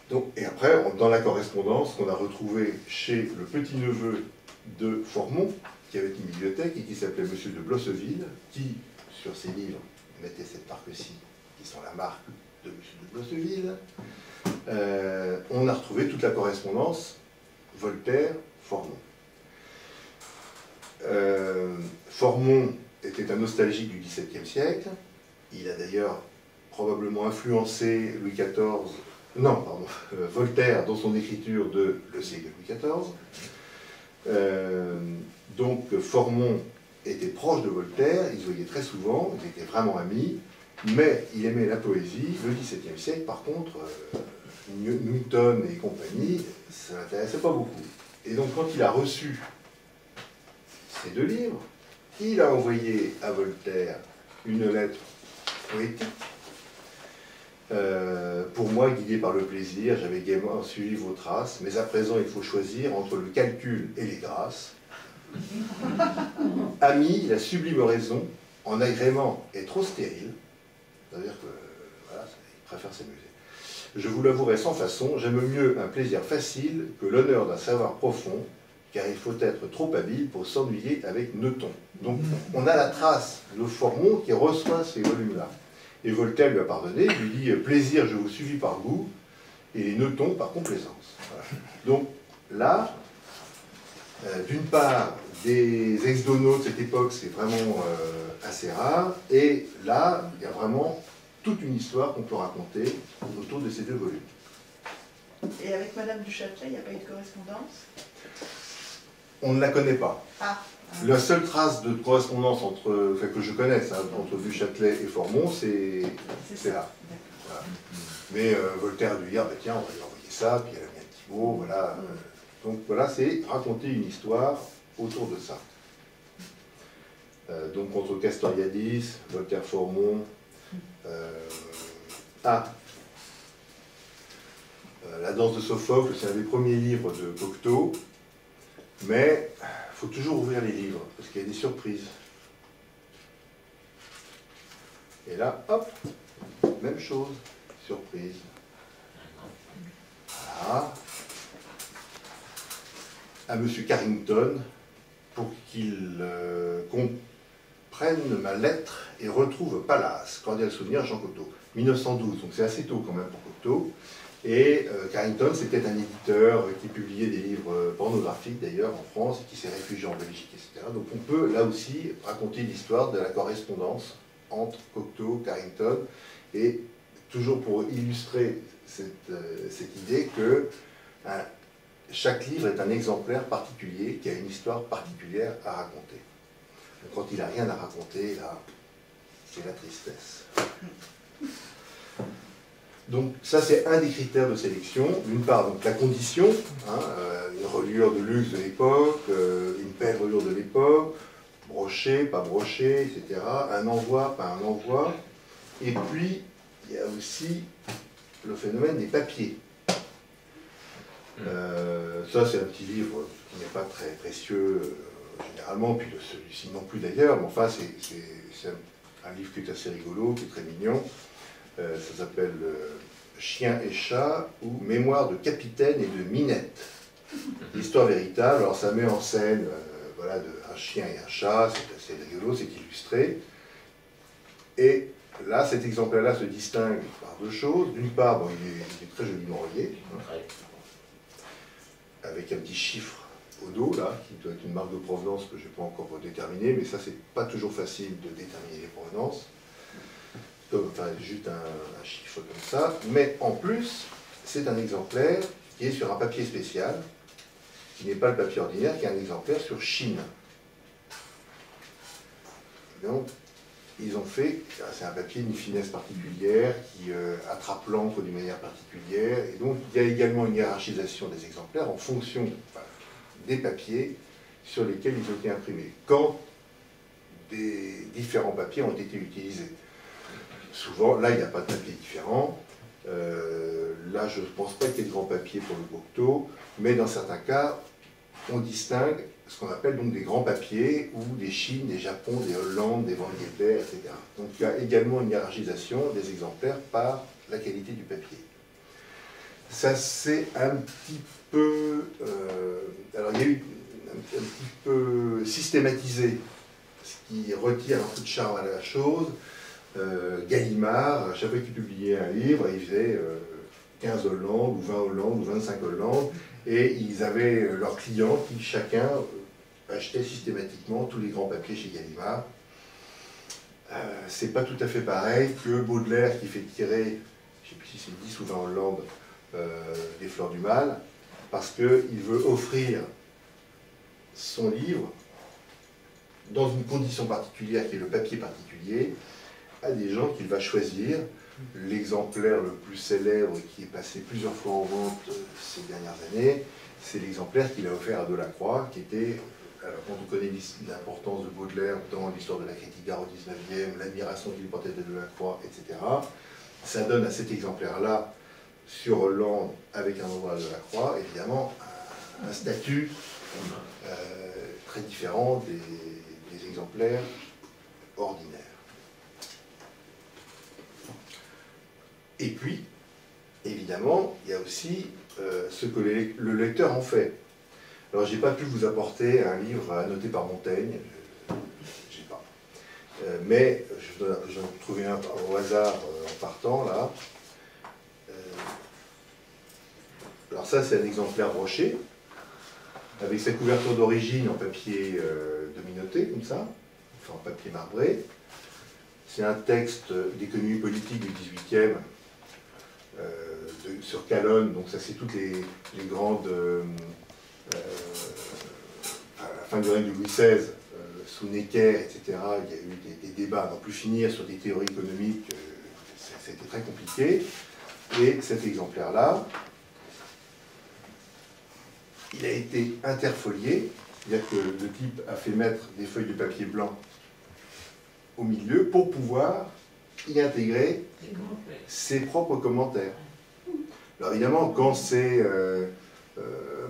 Donc, et après, dans la correspondance qu'on a retrouvée chez le petit-neveu de Formont, qui avait une bibliothèque et qui s'appelait M. de Blosseville, qui, sur ses livres, mettait cette marque-ci, qui sont la marque de M. de Blosseville, on a retrouvé toute la correspondance Voltaire-Formont. Formont était un nostalgique du XVIIe siècle. Il a d'ailleurs probablement influencé Voltaire dans son écriture de Le siècle de Louis XIV. Donc Formont était proche de Voltaire, ils se voyaient très souvent, ils étaient vraiment amis, mais il aimait la poésie. Le XVIIe siècle, par contre, Newton et compagnie, ça ne l'intéressait pas beaucoup. Et donc quand il a reçu ces 2 livres, il a envoyé à Voltaire une lettre poétique. Pour moi, guidé par le plaisir, j'avais gaiement suivi vos traces, mais à présent il faut choisir entre le calcul et les grâces. Ami, la sublime raison, en agrément est trop stérile, c'est-à-dire que, voilà, il préfère s'amuser. Je vous l'avouerai sans façon, j'aime mieux un plaisir facile que l'honneur d'un savoir profond, car il faut être trop habile pour s'ennuyer avec Newton. Donc, on a la trace de Formont qui reçoit ces volumes-là. Et Voltaire lui a pardonné, il lui dit « Plaisir, je vous suivis par goût, et les Newton par complaisance. » Voilà. Donc, là, d'une part, des ex-dono de cette époque, c'est vraiment assez rare, et là, il y a vraiment toute une histoire qu'on peut raconter autour de ces 2 volumes. Et avec Madame du Châtelet, il n'y a pas eu de correspondance? On ne la connaît pas. Ah. La seule trace de correspondance que je connaisse entre du Châtelet et Formont, c'est là. Voilà. Mais Voltaire a dû dire, bah, tiens, on va lui envoyer ça, puis elle a mis un petit mot, voilà. Donc voilà, c'est raconter une histoire autour de ça. Donc entre Castoriadis, Voltaire-Formont, La danse de Sophocle, c'est un des premiers livres de Cocteau, mais il faut toujours ouvrir les livres, parce qu'il y a des surprises. Et là, hop, même chose, surprise. Voilà. À M. Carrington, pour qu'il comprenne prenne ma lettre et retrouve Pallas, cordial souvenir, Jean Cocteau. 1912, donc c'est assez tôt quand même pour Cocteau. Et Carrington, c'était un éditeur qui publiait des livres pornographiques d'ailleurs en France, et qui s'est réfugié en Belgique, etc. Donc on peut là aussi raconter l'histoire de la correspondance entre Cocteau, Carrington, et toujours pour illustrer cette idée que chaque livre est un exemplaire particulier qui a une histoire particulière à raconter. Donc, quand il n'a rien à raconter, là, c'est la tristesse. Donc ça, c'est un des critères de sélection. D'une part, donc, la condition, hein, une reliure de luxe de l'époque, une belle reliure de l'époque, broché, pas broché, etc. Un envoi, pas un envoi. Et puis, il y a aussi le phénomène des papiers. Ça, c'est un petit livre qui n'est pas très précieux généralement, puis celui-ci non plus d'ailleurs, mais enfin, c'est un livre qui est assez rigolo, qui est très mignon. Ça s'appelle Chien et chat ou Mémoire de capitaine et de minette. L'histoire véritable, alors ça met en scène voilà, un chien et un chat, c'est assez rigolo, c'est illustré. Et là, cet exemplaire-là se distingue par deux choses. D'une part, bon, il est très joliment relié, hein, avec un petit chiffre au dos, là, qui doit être une marque de provenance que je n'ai pas encore déterminée, mais ça, c'est pas toujours facile de déterminer les provenances. Enfin, juste un chiffre comme ça. Mais en plus, c'est un exemplaire qui est sur un papier spécial, qui n'est pas le papier ordinaire, qui est un exemplaire sur Chine. Donc, ils ont fait, c'est un papier d'une finesse particulière, qui attrape l'encre d'une manière particulière, et donc il y a également une hiérarchisation des exemplaires en fonction des papiers sur lesquels ils ont été imprimés, quand des différents papiers ont été utilisés. Souvent, là, il n'y a pas de papier différent. Là, je ne pense pas qu'il y ait de grands papiers pour le Cocteau, mais dans certains cas, on distingue ce qu'on appelle donc des grands papiers, ou des Chines, des Japon, des Hollandes, des Van Gelder, etc. Donc il y a également une hiérarchisation des exemplaires par la qualité du papier. Ça c'est un petit peu... alors il y a eu un petit peu systématisé, ce qui retire un peu de charme à la chose. Gallimard, à chaque fois qu'il publiait un livre, il faisait 15 Hollandes, ou 20 Hollandes, ou 25 Hollandes, et ils avaient leurs clients qui chacun achetait systématiquement tous les grands papiers chez Gallimard. C'est pas tout à fait pareil que Baudelaire qui fait tirer, je ne sais plus si c'est 10 ou 20 Hollandes, des Fleurs du Mal, parce qu'il veut offrir son livre dans une condition particulière qui est le papier particulier, à des gens qu'il va choisir. L'exemplaire le plus célèbre qui est passé plusieurs fois en vente ces dernières années, c'est l'exemplaire qu'il a offert à Delacroix, qui était, alors quand on connaît l'importance de Baudelaire dans l'histoire de la critique d'art au XIXe, l'admiration qu'il portait de Delacroix, etc., ça donne à cet exemplaire-là, sur Hollande, avec un endroit de Delacroix, évidemment, un statut très différent des exemplaires ordinaires. Et puis, évidemment, il y a aussi ce que le lecteur en fait. Alors, je n'ai pas pu vous apporter un livre annoté par Montaigne, je sais pas. Mais j'en ai trouvé un au hasard en partant, là. Alors ça, c'est un exemplaire broché, avec sa couverture d'origine en papier dominoté, comme ça, enfin en papier marbré. C'est un texte d'économie politique du XVIIIe, sur Calonne, donc ça c'est toutes les grandes... à la fin du règne de Louis XVI, sous Necker, etc., il y a eu des débats à n'en plus finir sur des théories économiques, c'était très compliqué. Et cet exemplaire-là, il a été interfolié, c'est-à-dire que le type a fait mettre des feuilles de papier blanc au milieu pour pouvoir y intégrer ses propres commentaires. Alors évidemment, quand c'est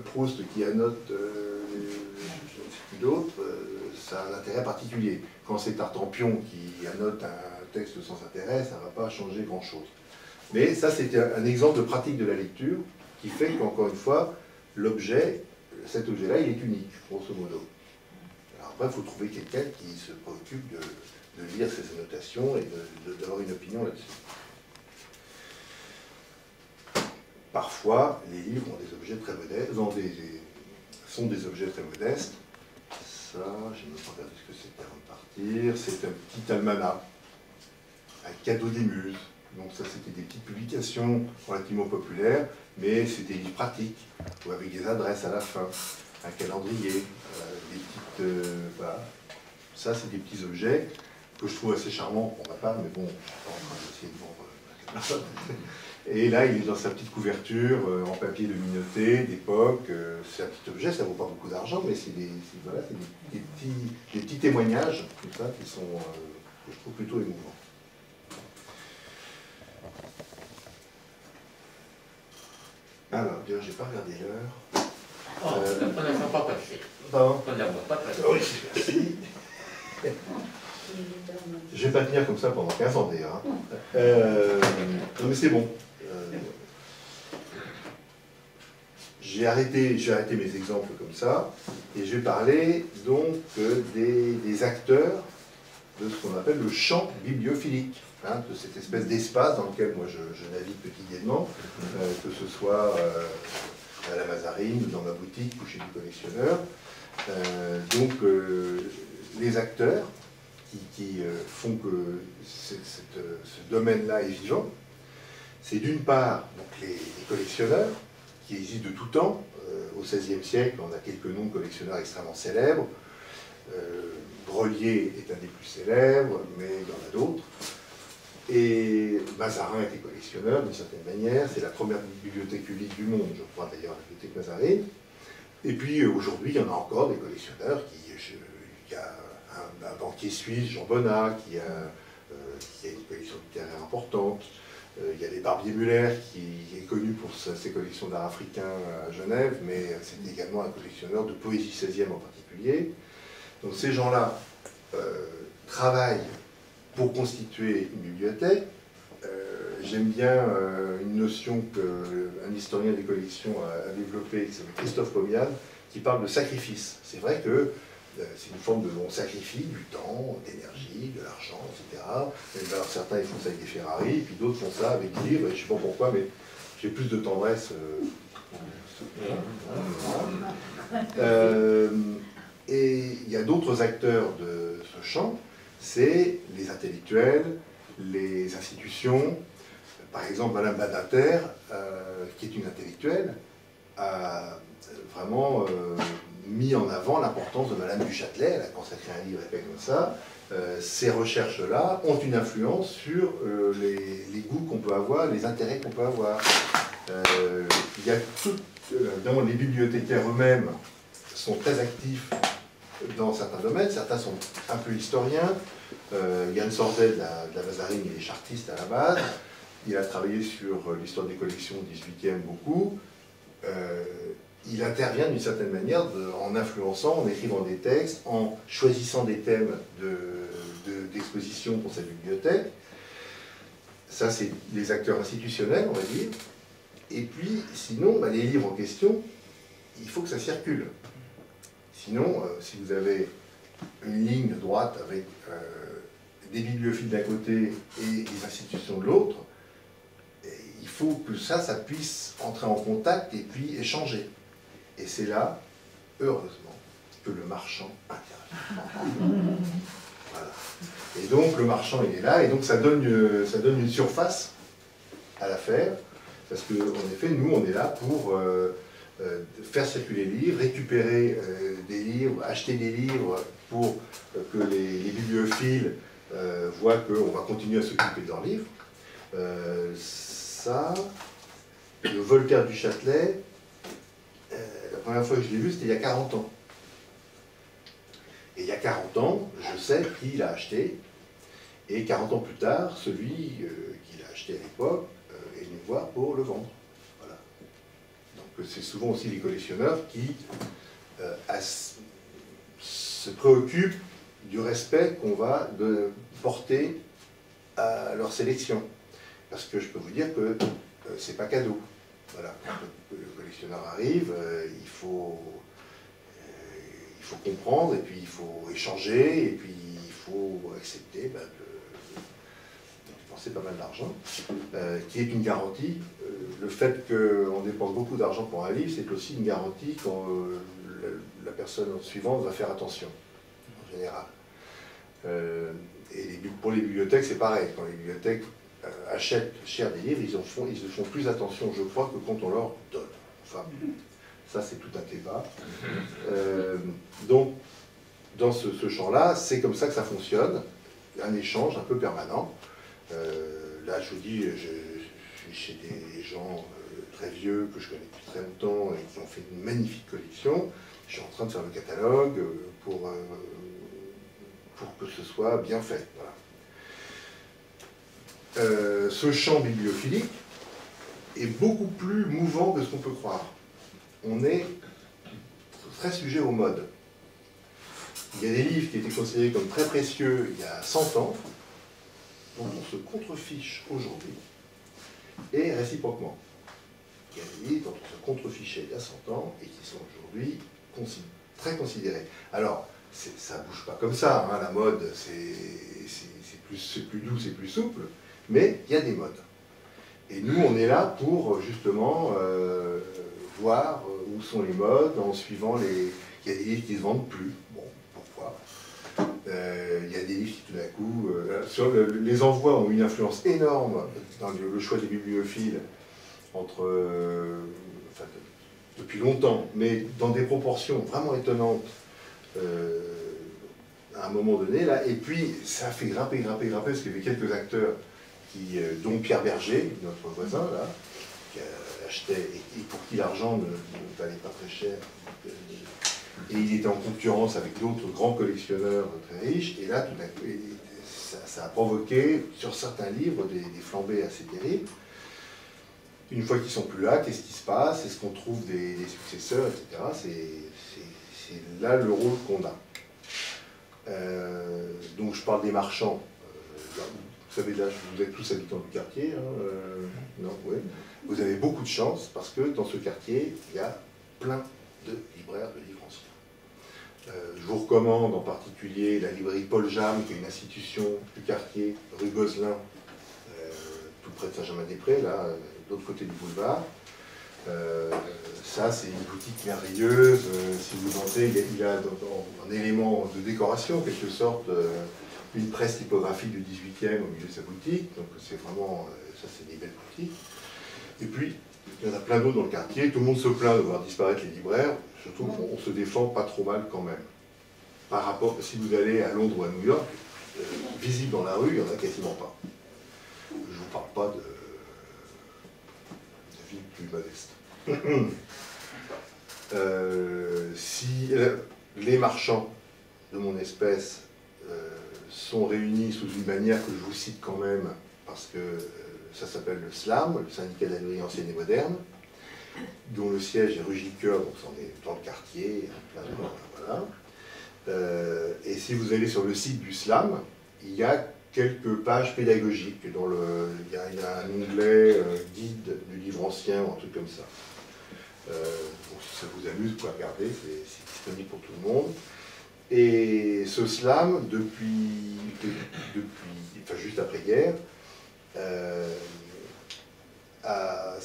Proust qui annote je ne sais plus d'autres, ça a un intérêt particulier. Quand c'est Tartampion qui annote un texte sans intérêt, ça ne va pas changer grand-chose. Mais ça, c'était un exemple de pratique de la lecture qui fait qu'encore une fois, cet objet-là, il est unique, grosso modo. Alors après, il faut trouver quelqu'un qui se préoccupe de lire ces annotations et d'avoir une opinion là-dessus. Parfois, les livres ont des objets très modestes, sont des objets très modestes. Ça, je ne me pas regardé ce que c'était avant de partir. C'est un petit almanach, un cadeau des muses. Donc ça, c'était des petites publications relativement populaires, mais c'était des livres pratiques, ou avec des adresses à la fin, un calendrier, des petites... voilà. Ça, c'est des petits objets que je trouve assez charmants pour ma part, mais bon, je suis pas en train d'essayer de vendre la personne. Et là, il est dans sa petite couverture, en papier luminoté, d'époque. C'est un petit objet, ça ne vaut pas beaucoup d'argent, mais c'est des petits témoignages, comme ça, qui sont, que je trouve plutôt émouvants. Alors, je n'ai pas regardé l'heure. On ne la voit pas passer. Pardon ? On ne la voit pas passer. Oui, merci. Je ne vais pas tenir comme ça pendant 15 ans d'ailleurs. Non mais c'est bon. J'ai arrêté mes exemples comme ça, et je vais parler donc des acteurs de ce qu'on appelle le champ bibliophilique, hein, de cette espèce d'espace dans lequel moi je navigue quotidiennement, que ce soit à la Mazarine, ou dans ma boutique, ou chez du collectionneur. Les acteurs qui font que ce domaine-là est vivant, c'est d'une part donc, les collectionneurs, qui existent de tout temps. Au XVIe siècle, on a quelques noms de collectionneurs extrêmement célèbres. Grelier est un des plus célèbres, mais il y en a d'autres. Et Mazarin était collectionneur d'une certaine manière. C'est la première bibliothèque publique du monde, je crois d'ailleurs, la bibliothèque Mazarine. Et puis aujourd'hui, il y en a encore des collectionneurs il y a un banquier suisse, Jean Bonnat, qui a une collection littéraire importante. Il y a les Barbier Muller, qui est connu pour ses collections d'art africain à Genève, mais c'est également un collectionneur de poésie 16e en particulier. Donc ces gens-là travaillent pour constituer une bibliothèque. J'aime bien une notion qu'un historien des collections a développée, qui s'appelle Christophe Pomian, qui parle de sacrifice. C'est vrai que c'est une forme de... On sacrifie du temps, d'énergie, de l'argent, etc. Et alors certains ils font ça avec des Ferrari, puis d'autres font ça avec des livres, et je ne sais pas pourquoi, mais j'ai plus de tendresse. Et il y a d'autres acteurs de ce champ, c'est les intellectuels, les institutions. Par exemple, Madame Badinter, qui est une intellectuelle, a vraiment mis en avant l'importance de Madame du Châtelet. Elle a consacré un livre épais comme ça. Ces recherches-là ont une influence sur les goûts qu'on peut avoir, les intérêts qu'on peut avoir. Il y a évidemment, les bibliothécaires eux-mêmes sont très actifs dans certains domaines. Certains sont un peu historiens. Yann Sordet de la Mazarine, il est chartiste à la base. Il a travaillé sur l'histoire des collections 18e beaucoup. Il intervient d'une certaine manière en influençant, en écrivant des textes, en choisissant des thèmes d'exposition pour sa bibliothèque. Ça, c'est les acteurs institutionnels, on va dire. Et puis, sinon, les livres en question, il faut que ça circule. Sinon, si vous avez une ligne droite avec des bibliophiles d'un côté et des institutions de l'autre, il faut que ça puisse entrer en contact et puis échanger. Et c'est là, heureusement, que le marchand intervient. Voilà. Et donc le marchand il est là, et donc ça donne une surface à l'affaire, parce qu'en effet, nous on est là pour faire circuler les livres, récupérer des livres, acheter des livres pour que les bibliophiles voient qu'on va continuer à s'occuper de leurs livres. Ça, le Voltaire du Châtelet, la première fois que je l'ai vu, c'était il y a 40 ans. Et il y a 40 ans, je sais qui l'a acheté, et 40 ans plus tard, celui qui l'a acheté à l'époque est venu me voir pour le vendre. Voilà. Donc c'est souvent aussi les collectionneurs qui se préoccupent du respect qu'on va porter à leur sélection. Parce que je peux vous dire que c'est pas cadeau. Voilà. Quand le collectionneur arrive, il faut il faut comprendre, et puis il faut échanger, et puis il faut accepter de dépenser pas mal d'argent, qui est une garantie. Le fait qu'on dépense beaucoup d'argent pour un livre, c'est aussi une garantie quand la personne suivante va faire attention, en général. Et pour les bibliothèques, c'est pareil. Quand les bibliothèques achètent cher des livres, ils font plus attention, je crois, que quand on leur donne. Enfin, ça, c'est tout un débat. Donc, dans ce champ-là, c'est comme ça que ça fonctionne. Un échange un peu permanent. Là, je vous dis, je suis chez des gens très vieux que je connais depuis très longtemps et qui ont fait une magnifique collection. Je suis en train de faire le catalogue pour que ce soit bien fait. Voilà. Ce champ bibliophilique est beaucoup plus mouvant que ce qu'on peut croire. On est très sujet aux modes. Il y a des livres qui étaient considérés comme très précieux il y a 100 ans, dont on se contrefiche aujourd'hui, et réciproquement. Il y a des livres dont on se contrefichait il y a 100 ans et qui sont aujourd'hui très considérés. Alors, ça ne bouge pas comme ça, hein, la mode, c'est plus doux, c'est plus souple, mais il y a des modes. Et nous, on est là pour, justement, voir où sont les modes, en suivant les... Il y a des livres qui ne se vendent plus. Bon, pourquoi ? Il y a des livres qui, tout d'un coup... les envois ont une influence énorme dans le choix des bibliophiles, depuis longtemps, mais dans des proportions vraiment étonnantes, à un moment donné, là, et puis ça a fait grimper, parce qu'il y avait quelques acteurs, dont Pierre Berger, notre voisin, là, qui achetait, et pour qui l'argent ne valait pas très cher, et il était en concurrence avec d'autres grands collectionneurs très riches, et là, tout d'un coup, ça a provoqué, sur certains livres, des flambées assez terribles. Une fois qu'ils ne sont plus là, qu'est-ce qui se passe? Est-ce qu'on trouve des successeurs, etc. C'est là le rôle qu'on a. Donc je parle des marchands. Vous savez, là, vous êtes tous habitants du quartier, hein, non, ouais. Vous avez beaucoup de chance parce que dans ce quartier, il y a plein de libraires de livres anciens. Je vous recommande en particulier la librairie Paul James, qui est une institution du quartier, rue Gosselin, tout près de Saint-Germain-des-Prés, là, de l'autre côté du boulevard. Ça, c'est une boutique merveilleuse. Si vous entrez, il y a un élément de décoration, en quelque sorte, une presse typographique du 18e au milieu de sa boutique. Donc, c'est vraiment, ça, c'est des belles boutiques. Et puis, il y en a plein d'autres dans le quartier. Tout le monde se plaint de voir disparaître les libraires. Surtout qu'on se défend pas trop mal quand même. Par rapport, si vous allez à Londres ou à New York, visible dans la rue, il n'y en a quasiment pas. Je ne vous parle pas de ville plus modeste. Si les marchands de mon espèce sont réunis sous une bannière que je vous cite quand même, parce que ça s'appelle le SLAM, le syndicat de la librairie ancienne et moderne, dont le siège est rue Gicqueur, donc on est dans le quartier, voilà. Et si vous allez sur le site du SLAM, il y a quelques pages pédagogiques. Il y a un onglet guide du livre ancien ou un truc comme ça. Donc si ça vous amuse, vous pouvez regarder, c'est disponible pour tout le monde. Et ce SLAM, enfin juste après-guerre, a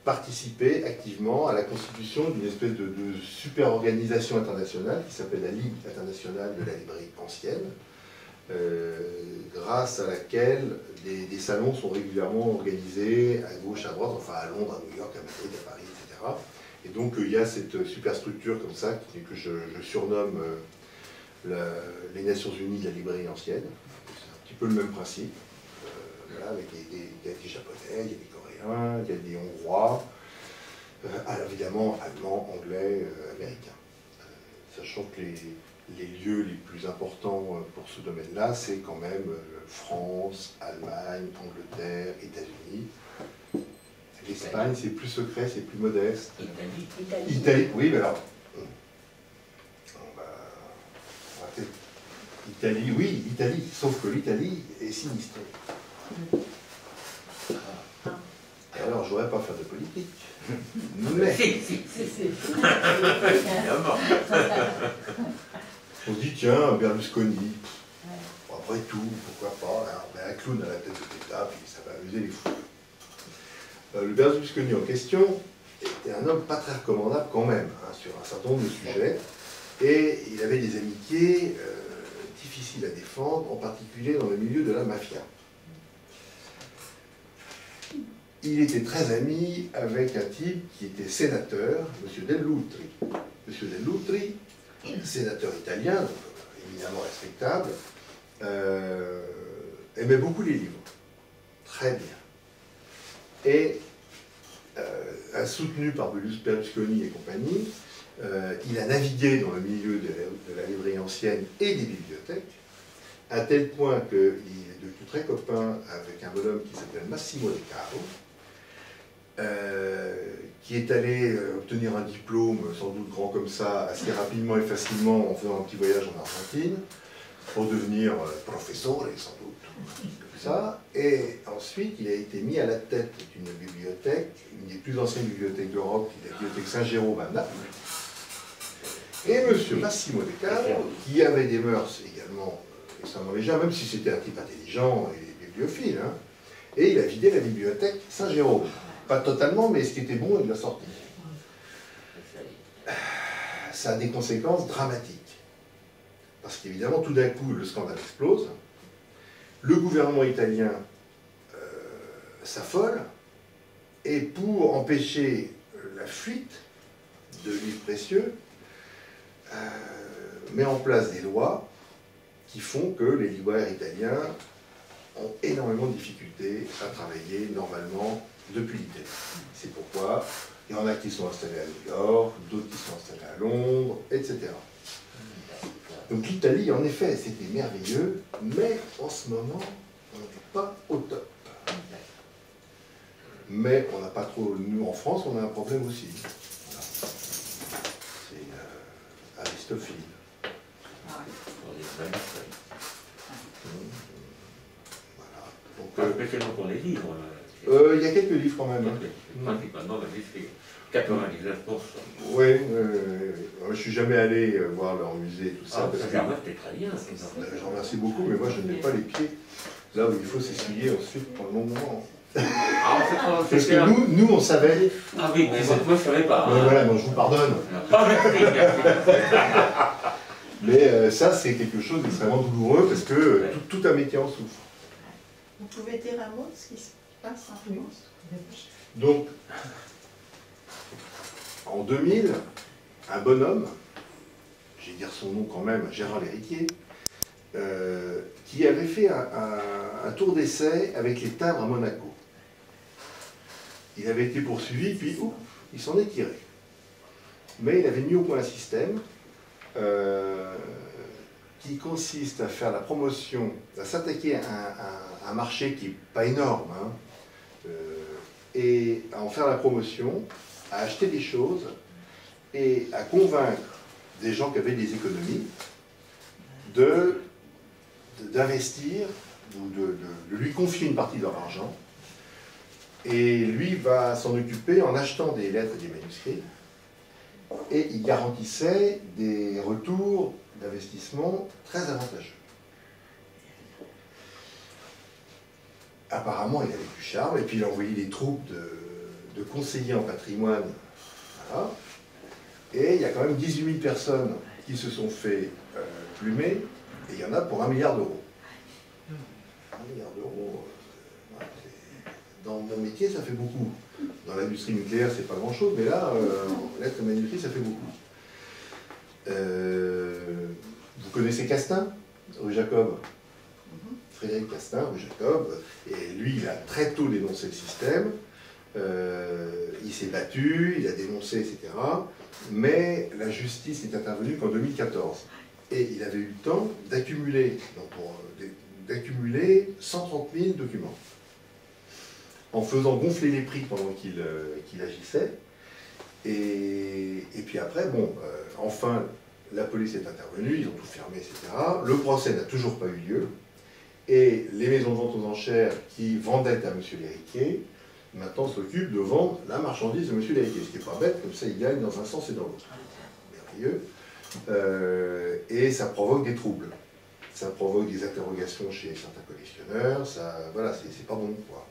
participé activement à la constitution d'une espèce de super organisation internationale qui s'appelle la Ligue internationale de la librairie ancienne, grâce à laquelle des salons sont régulièrement organisés à gauche, à droite, enfin à Londres, à New York, à Madrid, à Paris, etc. Et donc il y a cette superstructure comme ça que je surnomme les Nations Unies de la librairie ancienne. C'est un petit peu le même principe. Voilà, avec il y a des Japonais, il y a des Coréens, il y a des Hongrois, alors évidemment allemands, anglais, américains. Sachant que les lieux les plus importants pour ce domaine-là, c'est quand même France, Allemagne, Angleterre, États-Unis. L'Espagne, c'est plus secret, c'est plus modeste. Italie, oui, mais alors... Italie, oui, Italie, sauf que l'Italie est sinistrée. Alors, je ne voudrais pas faire de politique, mais Si. on se dit, tiens, Berlusconi, après tout, pourquoi pas, hein, on met un clown à la tête de l'État, puis ça va amuser les fous. Le Berlusconi en question était un homme pas très recommandable quand même, hein, sur un certain nombre de sujets, et il avait des amitiés difficiles à défendre, en particulier dans le milieu de la mafia. Il était très ami avec un type qui était sénateur, M. Dell'Utri. M. Dell'Utri, sénateur italien, donc, éminemment respectable, aimait beaucoup les livres. Très bien. Et soutenu par Berlusconi et compagnie, il a navigué dans le milieu de la librairie ancienne et des bibliothèques, à tel point qu'il est devenu très copain avec un bonhomme qui s'appelle Massimo De Caro, qui est allé obtenir un diplôme, sans doute grand comme ça, assez rapidement et facilement en faisant un petit voyage en Argentine, pour devenir professeur, sans doute, comme ça. Et ensuite, il a été mis à la tête d'une bibliothèque, une des plus anciennes bibliothèques d'Europe, qui est la bibliothèque Saint-Jérôme à Naples. Et M. Massimo De Caro, qui avait des mœurs également extrêmement légères, même si c'était un type intelligent et bibliophile, hein, et il a vidé la bibliothèque Saint-Jérôme. Pas totalement, mais ce qui était bon, il l'a sorti. Ça a des conséquences dramatiques. Parce qu'évidemment, tout d'un coup, le scandale explose. Le gouvernement italien s'affole. Et pour empêcher la fuite de livres précieux, met en place des lois qui font que les libraires italiens ont énormément de difficultés à travailler normalement depuis l'Italie. C'est pourquoi il y en a qui sont installés à New York, d'autres qui sont installés à Londres, etc. Donc l'Italie, en effet, c'était merveilleux, mais en ce moment, on n'est pas au top. Mais on n'a pas trop... Nous, en France, on a un problème aussi. Voilà. C'est Aristophile. Voilà. Donc, spécialement pour les livres. il y a quelques livres quand même. Principalement, c'est 99%. Oui, je ne suis jamais allé voir leur musée et tout ça. C'était très bien. Je remercie beaucoup, mais moi je ne mets pas les pieds là où il faut s'essuyer ensuite pour le long moment. Parce que nous on savait. Ah oui, mais moi je ne savais pas. Mais voilà, donc je vous pardonne. Mais ça c'est quelque chose d'extrêmement douloureux parce que tout un métier en souffre. Vous pouvez dire un mot de ce qui se passe en France? Donc, en 2000, un bonhomme, je vais dire son nom quand même, Gérard Lhéritier, qui avait fait un tour d'essai avec les timbres à Monaco. Il avait été poursuivi, puis ouf, il s'en est tiré. Mais il avait mis au point un système qui consiste à faire la promotion, à s'attaquer à un marché qui n'est pas énorme, hein, et à en faire la promotion, à acheter des choses et à convaincre des gens qui avaient des économies d'investir ou de lui confier une partie de leur argent. Et lui va s'en occuper en achetant des lettres et des manuscrits. Et il garantissait des retours d'investissement très avantageux. Apparemment, il avait du charme, et puis il a envoyé des troupes de conseillers en patrimoine. Voilà. Et il y a quand même 18 000 personnes qui se sont fait plumer, et il y en a pour 1 milliard d'euros. 1 milliard d'euros, dans mon métier, ça fait beaucoup. Dans l'industrie nucléaire, c'est pas grand-chose, mais là, lettres et manuscrits, ça fait beaucoup. Vous connaissez Castin, rue Jacob? Frédéric Castin, rue Jacob, et lui, il a très tôt dénoncé le système, il s'est battu, il a dénoncé, etc. Mais la justice n'est intervenue qu'en 2014. Et il avait eu le temps d'accumuler 130 000 documents, en faisant gonfler les prix pendant qu'il agissait. Et puis après, bon, enfin, la police est intervenue, ils ont tout fermé, etc. Le procès n'a toujours pas eu lieu. Et les maisons de vente aux enchères qui vendaient à M. Lhéritier maintenant s'occupe de vendre la marchandise de M. l'héritier, ce qui n'est pas bête, comme ça il gagne dans un sens et dans l'autre. Merveilleux. Et ça provoque des troubles. Ça provoque des interrogations chez certains collectionneurs, voilà, c'est pas bon, quoi.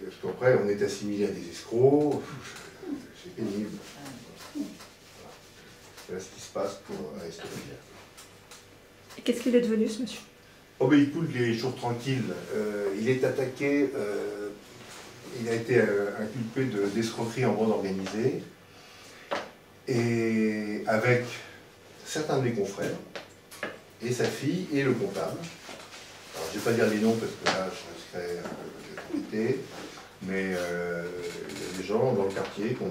Parce qu'après, on est assimilé à des escrocs, c'est pénible. Voilà ce qui se passe pour Aristote. Et qu'est-ce qu'il est devenu, ce monsieur? Oh ben il coule les jours tranquilles. Il est attaqué, il a été inculpé d'escroquerie en bande organisée, et avec certains de mes confrères, et sa fille, et le comptable. Alors je ne vais pas dire les noms parce que là je risquerais embêté, mais il y a des gens dans le quartier qui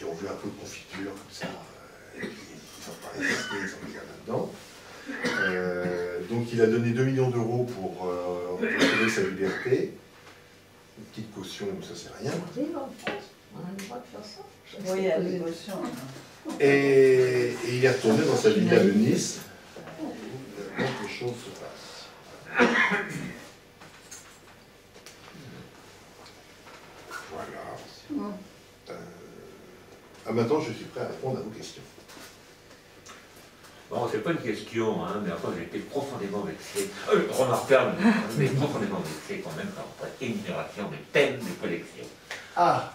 ont vu un peu de confiture comme ça, ils sont pas résistés, ils sont mis là-dedans. Donc il a donné 2 millions d'euros pour retrouver sa liberté. Une petite caution, ça c'est rien. On a le droit de faire ça. Oui, il y a des émotions. Et il est retourné dans sa villa de Nice. Donc les choses se passent. Voilà. Maintenant, je suis prêt à répondre à vos questions. Bon, c'est pas une question, hein, mais enfin, j'ai été profondément vexé, remarquable, mais profondément vexé quand même par votre énumération des thèmes de collection. Ah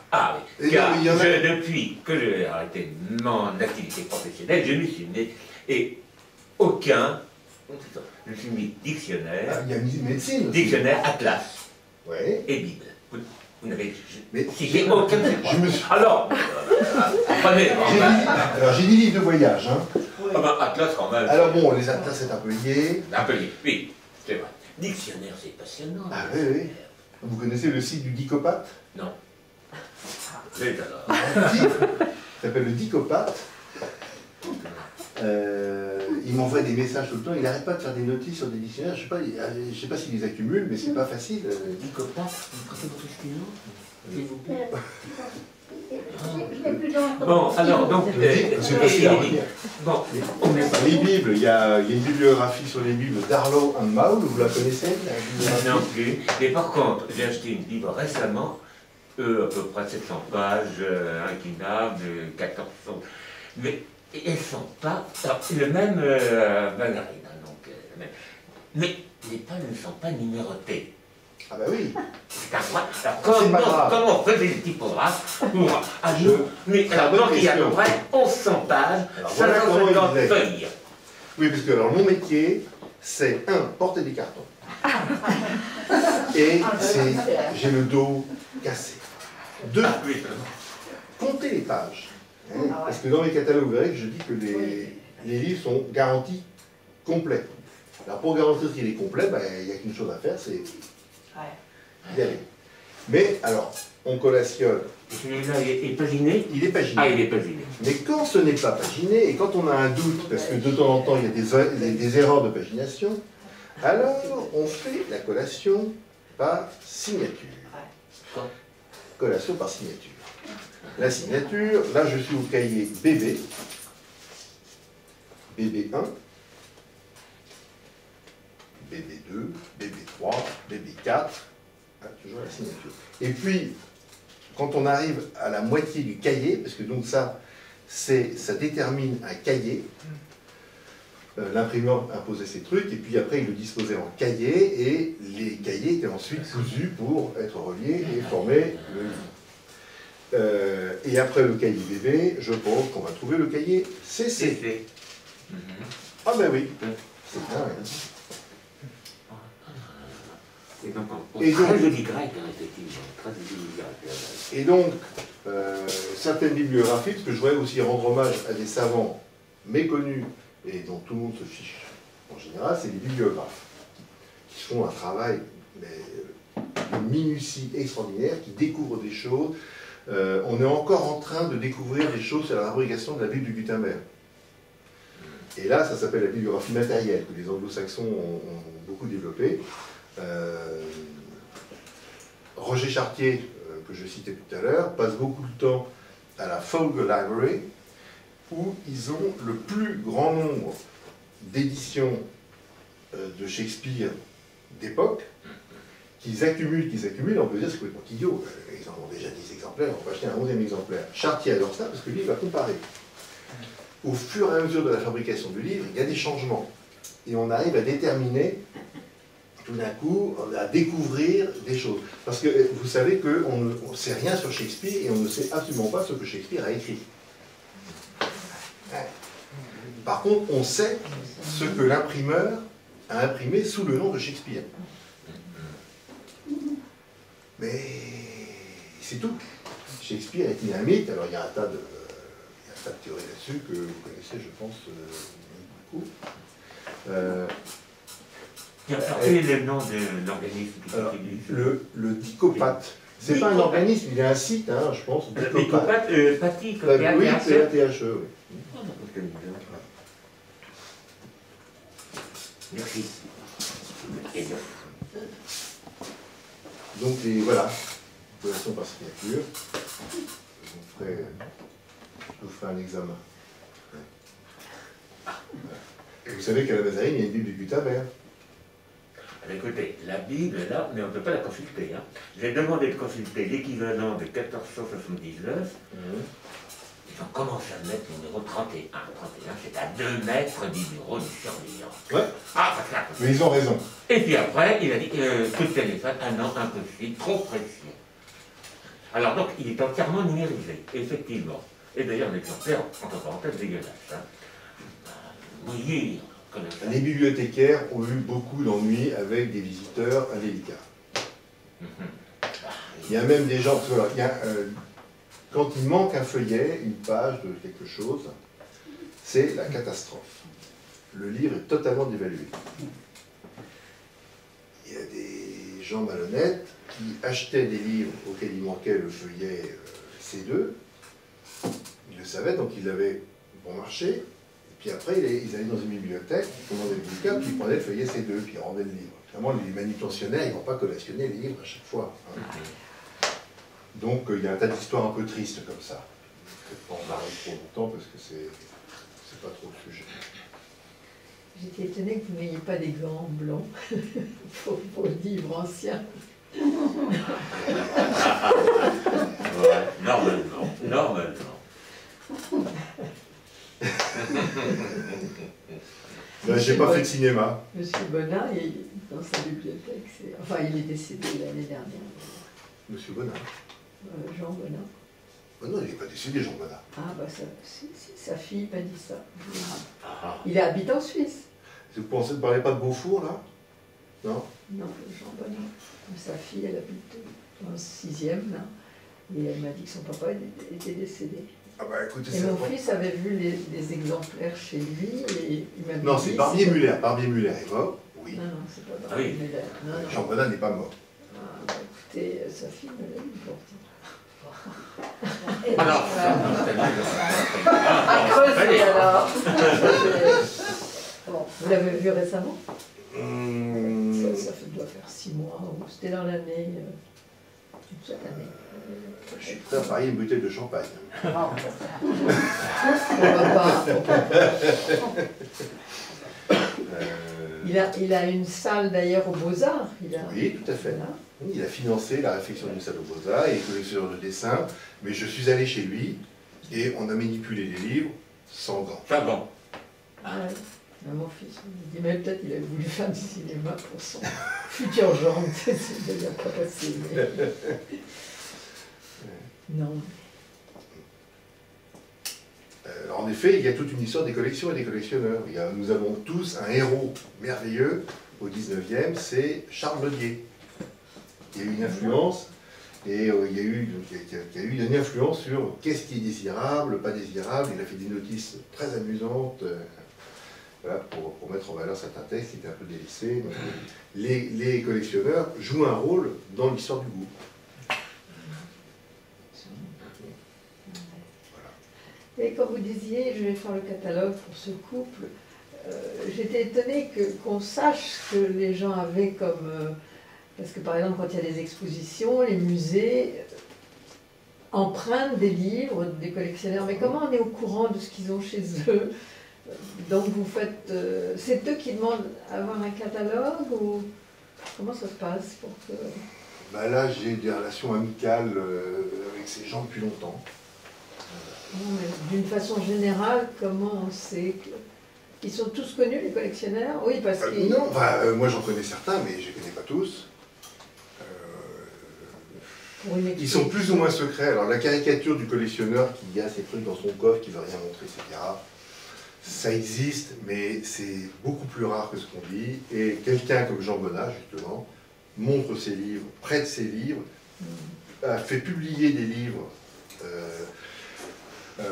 Oui, car depuis que j'ai arrêté mon activité professionnelle, je me suis mis, et aucun, je me suis mis dictionnaire, il y a médecine. Dictionnaire, atlas, et Bible. Vous n'avez cité aucun de ces trois. Alors, apprenez. Alors, j'ai dit livre de voyage, hein. Ah ben, atlas quand même. Alors bon, les atlas c'est un peu lié. Un peu lié, oui, c'est vrai. Dictionnaire, c'est passionnant. Ah oui, oui. Vous connaissez le site du Dicopathe? Non. C'est alors. Un site qui s'appelle le Dicopathe. Il m'envoie des messages tout le temps, il n'arrête pas de faire des notices sur des dictionnaires, je ne sais pas s'il les accumule, mais c'est pas facile. Dicopathe, vous connaissez votre excuse-nous, s'il vous plaît. Je l'ai plus dans. Bon, alors, donc, c'est facile à relire. Bon, les Bibles, il y a une bibliographie sur les Bibles d'Arlo and Maul, vous la connaissez? Non plus. Mais par contre, j'ai acheté une Bible récemment, à peu près 700 pages, inclinables, 1400. Mais elles ne sont pas. Alors, c'est le même Mandarine, donc, mais les pages ne sont pas numérotées. Ah bah oui. C'est incroyable. Alors, comment faisait le typographe pour mais alors, il y a à peu près 1100 pages, 550 feuilles. Oui, parce que alors, mon métier, c'est porter des cartons. Et j'ai le dos cassé. 2, compter les pages. Parce que dans mes catalogues, vous verrez que je dis que les livres sont garantis complets. Alors pour garantir qu'il est complet, il n'y a qu'une chose à faire, c'est d'y aller. Mais alors, on collationne. Celui-là, il est paginé? Il est paginé. Ah, il est paginé. Mais quand ce n'est pas paginé, et quand on a un doute, parce que de temps en temps il y a des erreurs de pagination, alors on fait la collation par signature. Collation par signature. La signature, là je suis au cahier BB, BB1, BB2, BB3, BB4, toujours la signature. Et puis, quand on arrive à la moitié du cahier, parce que donc ça détermine un cahier, l'imprimeur imposait ses trucs, et puis après il le disposait en cahier, et les cahiers étaient ensuite cousus pour être reliés et former le livre. Et après le cahier BB, je pense qu'on va trouver le cahier CC. Ah ben oui, c'est bien, oui. Et donc, certaines bibliographies, parce que je voudrais aussi rendre hommage à des savants méconnus et dont tout le monde se fiche en général, c'est les bibliographes qui font un travail de minutie extraordinaire, qui découvrent des choses. On est encore en train de découvrir des choses sur la fabrication de la Bible du Gutenberg. Et là, ça s'appelle la bibliographie matérielle, que les anglo-saxons ont beaucoup développée. Roger Chartier, que je citais tout à l'heure, passe beaucoup de temps à la Folger Library, où ils ont le plus grand nombre d'éditions de Shakespeare d'époque, qu'ils accumulent, on peut dire c'est complètement idiot. Ils en ont déjà 10 exemplaires, on va acheter un 11e exemplaire. Chartier adore ça parce que lui, il va comparer. Au fur et à mesure de la fabrication du livre, il y a des changements. Et on arrive à déterminer, tout d'un coup, à découvrir des choses. Parce que vous savez qu'on ne sait rien sur Shakespeare et on ne sait absolument pas ce que Shakespeare a écrit. Par contre, on sait ce que l'imprimeur a imprimé sous le nom de Shakespeare. Mais c'est tout. Shakespeare est un mythe, alors il y a un tas de théories là-dessus que vous connaissez, je pense, beaucoup. Quel est le nom de l'organisme? Le Dicopate. C'est pas un organisme, il y a un site, hein, je pense. Dicopate, Paty, comme oui, c'est la THE, oui. Merci. Donc, voilà, population par signature. Je vous ferai un examen. Et vous savez qu'à la Mazarine, il y a une Bible du Gutenberg. Écoutez, la Bible est là, mais on ne peut pas la consulter. Hein. J'ai demandé de consulter l'équivalent de 1479. Ils ont commencé à mettre le numéro 31. 31, c'est à 2 mètres du bureau du surveillant. Ouais. Ah, parce que... Mais ils ont raison. Et puis après, il a dit coup de téléphone, ah non, impossible, trop précieux. Alors donc, il est entièrement numérisé, effectivement. Et d'ailleurs, l'exemplaire, entre parenthèses, dégueulasse. Hein. Mouillé. Les bibliothécaires ont eu beaucoup d'ennuis avec des visiteurs indélicats. Il y a même des gens, parce que, quand il manque un feuillet, une page de quelque chose, c'est la catastrophe. Le livre est totalement dévalué. Il y a des gens malhonnêtes qui achetaient des livres auxquels il manquait le feuillet C2. Ils le savaient, donc ils l'avaient bon marché. Puis après, ils allaient dans une bibliothèque, ils commandaient le bouquin, puis ils prenaient le feuillet C2, puis ils rendaient le livre. Finalement, les manutentionnaires, ils ne vont pas collationner les livres à chaque fois. Hein. Donc, il y a un tas d'histoires un peu tristes comme ça. Je ne vais pas en parler trop longtemps, parce que c'est pas trop le sujet. J'étais étonnée que vous n'ayez pas des gants blancs pour vos livres anciens. Ouais, normalement. J'ai pas fait de cinéma. Monsieur Bonin, dans sa bibliothèque, enfin il est décédé l'année dernière. Monsieur Bonin Jean Bonin. Oh non, il n'est pas décédé, Jean Bonin. Ah bah si, sa fille m'a dit ça. Il habite en Suisse. Vous pensez, ne parlez pas de Beaufour, là? Non? Non, Jean Bonin. Sa fille, elle habite dans le 6e, là. Et elle m'a dit que son papa était décédé. Ah bah écoutez, et mon fils avait vu les exemplaires chez lui et il m'a dit... Non, c'est Barbier-Muller. Barbier-Muller est mort, oui. Non, c'est pas Barbier-Muller. Ah, Jean Bonin n'est pas mort. Ah, bah, écoutez, sa fille me l'a dit pourtant. Alors, à creuser alors. Bon, vous l'avez vu récemment? Ça doit faire 6 mois, ou c'était dans l'année, toute cette année. Je suis prêt à parier une bouteille de champagne. On va pas. Il a une salle d'ailleurs aux Beaux-Arts. Oui, tout à fait. Voilà. Il a financé la réfection d'une salle aux Beaux-Arts, il est collectionneur de dessin, mais je suis allé chez lui et on a manipulé les livres sans gants. Pas gants. Ah ouais. Mon fils me dit, mais peut-être il a voulu faire du cinéma pour son futur genre, c'est d'ailleurs pas passé. Mais... Non. Alors en effet, il y a toute une histoire des collections et des collectionneurs. Nous avons tous un héros merveilleux au 19e, c'est Charles Nodier. Il y a eu une influence, et il y a eu une influence sur qu'est-ce qui est désirable, pas désirable. Il a fait des notices très amusantes. Voilà, pour mettre en valeur certains textes qui étaient un peu délaissés. Donc, les collectionneurs jouent un rôle dans l'histoire du goût. Voilà. Et quand vous disiez, je vais faire le catalogue pour ce couple, j'étais étonnée qu'on sache que les gens avaient comme... parce que par exemple, quand il y a des expositions, les musées empruntent des livres des collectionneurs. Mais comment on est au courant de ce qu'ils ont chez eux? Donc vous faites... c'est eux qui demandent à avoir un catalogue ou... Comment ça se passe pour que... Bah là, j'ai des relations amicales avec ces gens depuis longtemps. Non, mais d'une façon générale, comment on sait qu'ils sont tous connus, les collectionneurs? Oui, parce qu'ils... Non, moi j'en connais certains, mais je ne les connais pas tous. Ils sont plus ou moins secrets. Alors la caricature du collectionneur qui a ses trucs dans son coffre, qui ne veut rien montrer, etc., ça existe, mais c'est beaucoup plus rare que ce qu'on dit. Et quelqu'un comme Jean Bonnat, justement, montre ses livres, prête ses livres, a fait publier des livres,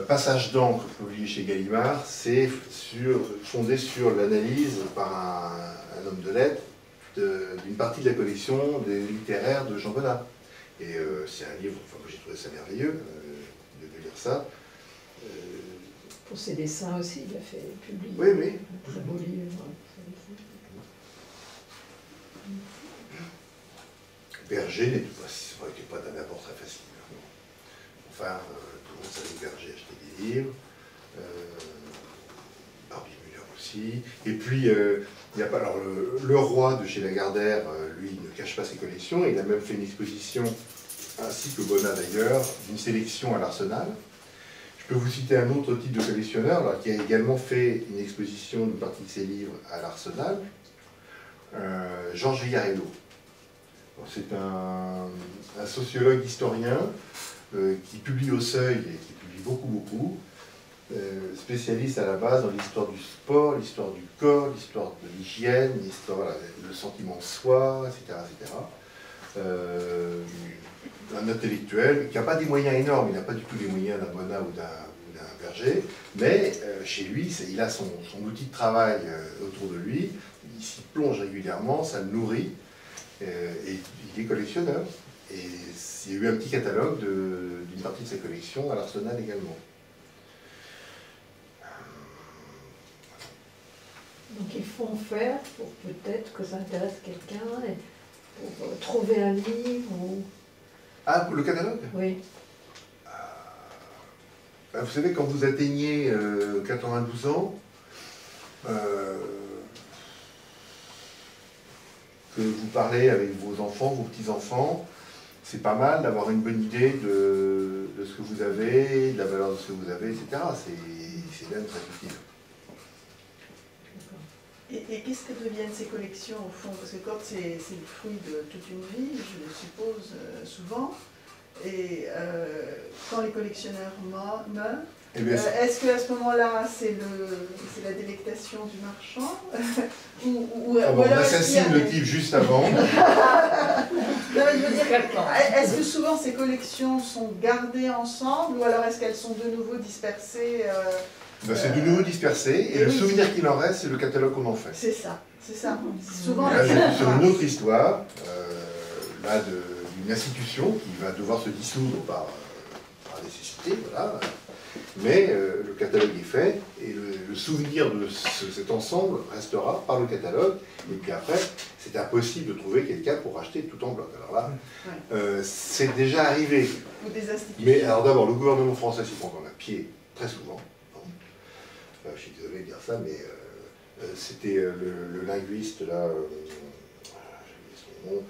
Passage d'encre, publié chez Gallimard, c'est fondé sur l'analyse par un homme de lettres d'une partie de la collection des littéraires de Jean Bonnat. Et c'est un livre, enfin, j'ai trouvé ça merveilleux de lire ça. Pour ses dessins aussi, il a fait publier oui. Un très beau livre. Berger n'était pas d'un apport très facile. Enfin, tout le monde savait que Berger achetait des livres. Barbie Müller aussi. Et puis, il y a pas, alors, le roi de chez Lagardère, lui, ne cache pas ses collections. Il a même fait une exposition, ainsi que Bonnat d'ailleurs, d'une sélection à l'Arsenal. Je peux vous citer un autre type de collectionneur alors, qui a également fait une exposition d'une partie de ses livres à l'Arsenal, Georges Vigarello. C'est un sociologue historien qui publie au Seuil et qui publie beaucoup, spécialiste à la base dans l'histoire du sport, l'histoire du corps, l'histoire de l'hygiène, l'histoire, le sentiment de soi, etc. Un intellectuel qui n'a pas des moyens énormes, il n'a pas du tout les moyens d'un Bonnat ou d'un Berger, mais chez lui, il a son outil de travail autour de lui, il s'y plonge régulièrement, ça le nourrit, et il est collectionneur. Et il y a eu un petit catalogue d'une partie de sa collection à l'Arsenal également. Donc ils font faire pour peut-être que ça intéresse quelqu'un, pour trouver un livre ou... Ah, le catalogue? Oui. Vous savez, quand vous atteignez 92 ans, que vous parlez avec vos enfants, vos petits-enfants, c'est pas mal d'avoir une bonne idée de ce que vous avez, de la valeur de ce que vous avez, etc. C'est même très utile. Et qu'est-ce que deviennent ces collections au fond? Parce que quand c'est le fruit de toute une vie, je le suppose souvent, et quand les collectionneurs meurent, est-ce qu'à ce moment-là, c'est la délectation du marchand ou on assassine le type juste avant. Est-ce que souvent ces collections sont gardées ensemble ou alors est-ce qu'elles sont de nouveau dispersées c'est de nouveau dispersé, et le souvenir qu'il en reste, c'est le catalogue qu'on en fait. C'est ça. Souvent, là, sur une autre histoire, d'une institution qui va devoir se dissoudre par nécessité, voilà. Mais le catalogue est fait, et le souvenir de cet ensemble restera par le catalogue, et puis après, c'est impossible de trouver quelqu'un pour racheter tout en bloc. Alors là, c'est déjà arrivé. Ou des institutions. Mais alors d'abord, le gouvernement français s'y prend dans la pied très souvent. Je suis désolé de dire ça, mais c'était le linguiste, là, j'ai oublié son nom,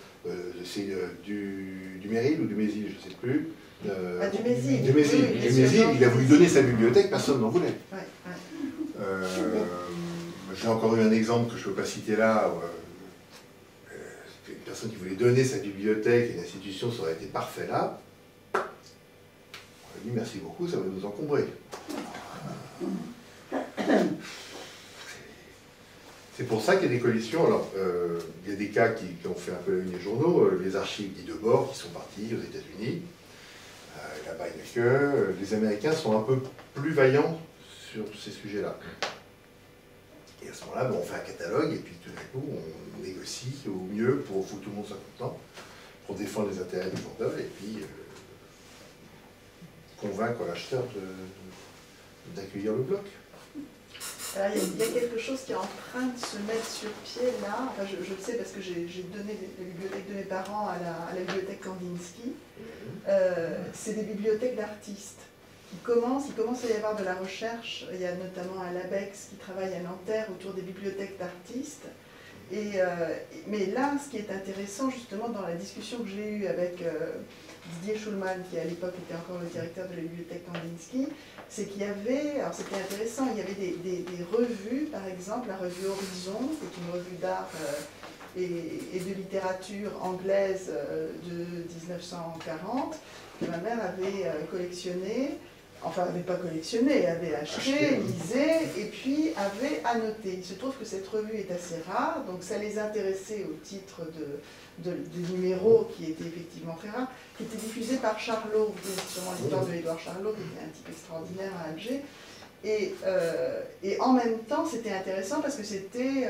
c'est du Méril ou du Mésil, je ne sais plus. Du Mésil. Du Mésil. Oui, du Mésil, il a voulu donner sa bibliothèque, personne n'en voulait. J'ai encore eu un exemple que je ne peux pas citer là. Une personne qui voulait donner sa bibliothèque à une institution, ça aurait été parfait là. On a dit merci beaucoup, ça va nous encombrer. C'est pour ça qu'il y a des collections. Alors, il y a des cas qui ont fait un peu la une des journaux, les archives dits de bord qui sont partis aux États-Unis, là-bas il n'y a que. Les Américains sont un peu plus vaillants sur ces sujets-là. Et à ce moment-là, on fait un catalogue et puis tout d'un coup, on négocie au mieux pour que tout le monde soit content, pour défendre les intérêts des vendeurs et puis convaincre l'acheteur d'accueillir le bloc. Alors, il y a quelque chose qui est en train de se mettre sur pied là. Enfin, je le sais parce que j'ai donné la bibliothèque de mes parents à la bibliothèque Kandinsky. C'est des bibliothèques d'artistes. Il commence à y avoir de la recherche. Il y a notamment un LABEX qui travaille à Nanterre autour des bibliothèques d'artistes. Mais là, ce qui est intéressant justement dans la discussion que j'ai eue avec Didier Schulman, qui à l'époque était encore le directeur de la bibliothèque Kandinsky, c'est qu'il y avait, alors c'était intéressant, il y avait des revues, par exemple la revue Horizon, qui est une revue d'art et de littérature anglaise de 1940, que ma mère avait collectionné, enfin n'avait pas collectionné, avait acheté, lisait, et puis avait annoté. Il se trouve que cette revue est assez rare, donc ça les intéressait au titre des numéros qui étaient effectivement très rares, qui étaient diffusés par Charlot, vous connaissez sûrement l'histoire de Édouard Charlot, qui était un type extraordinaire à Alger. Et en même temps, c'était intéressant parce que c'était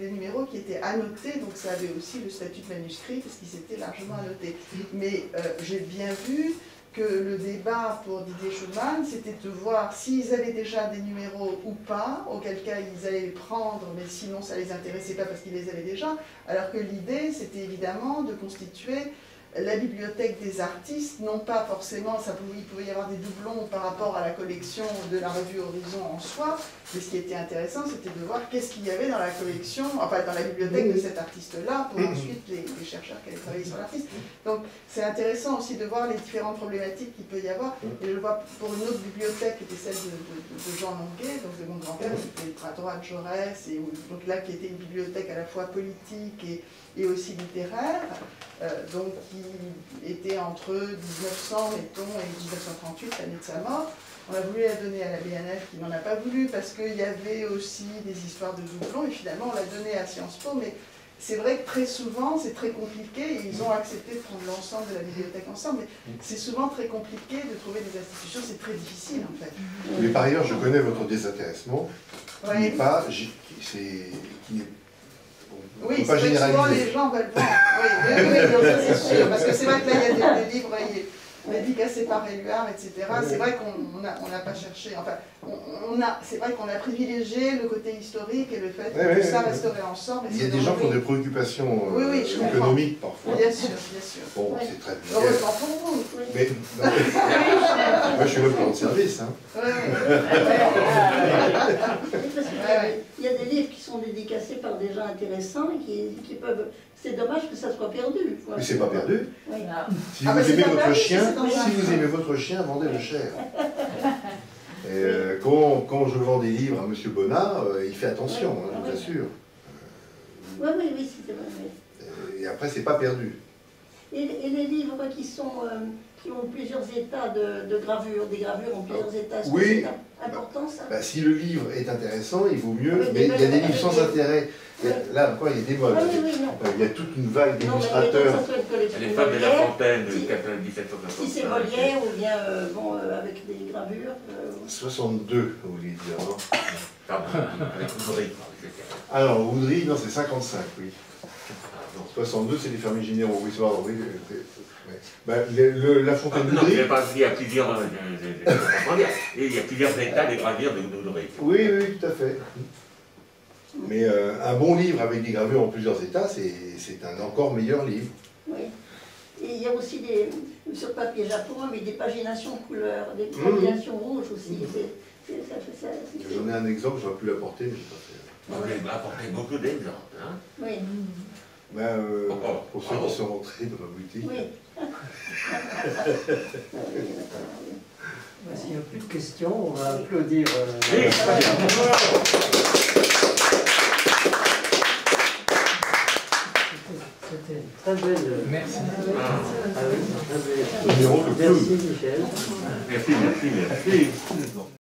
des numéros qui étaient annotés, donc ça avait aussi le statut de manuscrit parce qu'ils étaient largement annotés. Mais j'ai bien vu que le débat pour Didier Schulman, c'était de voir s'ils avaient déjà des numéros ou pas, auquel cas ils allaient les prendre, mais sinon ça ne les intéressait pas parce qu'ils les avaient déjà, alors que l'idée, c'était évidemment de constituer la bibliothèque des artistes, non pas forcément, il pouvait y avoir des doublons par rapport à la collection de la revue Horizon en soi, mais ce qui était intéressant, c'était de voir qu'est-ce qu'il y avait dans la collection, enfin dans la bibliothèque de cet artiste-là, pour ensuite les chercheurs qui allaient travailler sur l'artiste. Donc c'est intéressant aussi de voir les différentes problématiques qu'il peut y avoir, et je le vois pour une autre bibliothèque qui était celle de Jean Longuet, donc de mon grand-père, qui était à droite Jaurès, et donc là qui était une bibliothèque à la fois politique et aussi littéraire, donc qui était entre 1900, mettons, et 1938, l'année de sa mort. On a voulu la donner à la BNF qui n'en a pas voulu parce qu'il y avait aussi des histoires de doublons, et finalement on l'a donnée à Sciences Po, mais c'est vrai que très souvent c'est très compliqué, et ils ont accepté de prendre l'ensemble de la bibliothèque ensemble, mais c'est souvent très compliqué de trouver des institutions, c'est très difficile en fait. Mais par ailleurs, je connais votre désintéressement, qui n'est pas... Oui, c'est vrai que souvent les gens veulent voir. Oui, c'est sûr, parce que c'est vrai que là il y a des livres dédicacés par Éluard, etc. C'est vrai qu'on n'a pas cherché, enfin, c'est vrai qu'on a privilégié le côté historique et le fait que tout ça resterait ensemble. Il y a des gens qui ont des préoccupations économiques parfois. Bien sûr, bien sûr. Bon, c'est très bien. Heureusement pour vous. Mais, moi je suis là pour le service. Hein. Il y a des livres qui sont dédicacés par des gens intéressants et qui peuvent... C'est dommage que ça soit perdu. Mais c'est pas perdu. Oui. Si vous aimez votre chien, votre chien, vendez-le cher. Et quand je vends des livres à M. Bonnard, il fait attention, je vous assure. Oui, c'est vrai. Et après, c'est pas perdu. Et les livres qui ont plusieurs états de gravure, des gravures en plusieurs états, oui. C'est important ça? Si le livre est intéressant, il vaut mieux, mais il y a des livres sans intérêt. Là encore, il y a des modes. Il y a toute une vague d'illustrateurs. Les femmes de La Fontaine de 1760. Si c'est Molière ou bien avec des gravures. 62, vous voulez dire, non? Pardon, avec Oudry. Alors, Oudry, non, c'est 55, oui. 62, c'est les fermiers généraux, oui, oui. La Fontaine d'Oudry. Il y a plusieurs. Il y a plusieurs états des gravures d'Oudry. Oui, tout à fait. Mais un bon livre avec des gravures en plusieurs états, c'est un encore meilleur livre. Oui. Et il y a aussi sur papier japonais, mais des paginations de couleurs, des paginations rouges aussi. J'en ai un exemple, j'aurais pu l'apporter, mais je n'ai pas fait. Vous avez apporté beaucoup d'exemples. Hein? Oui. Pour ceux qui sont rentrés dans la boutique. Oui. S'il n'y a plus de questions, on va applaudir. C'était une très belle. Merci. Merci Michel. Merci.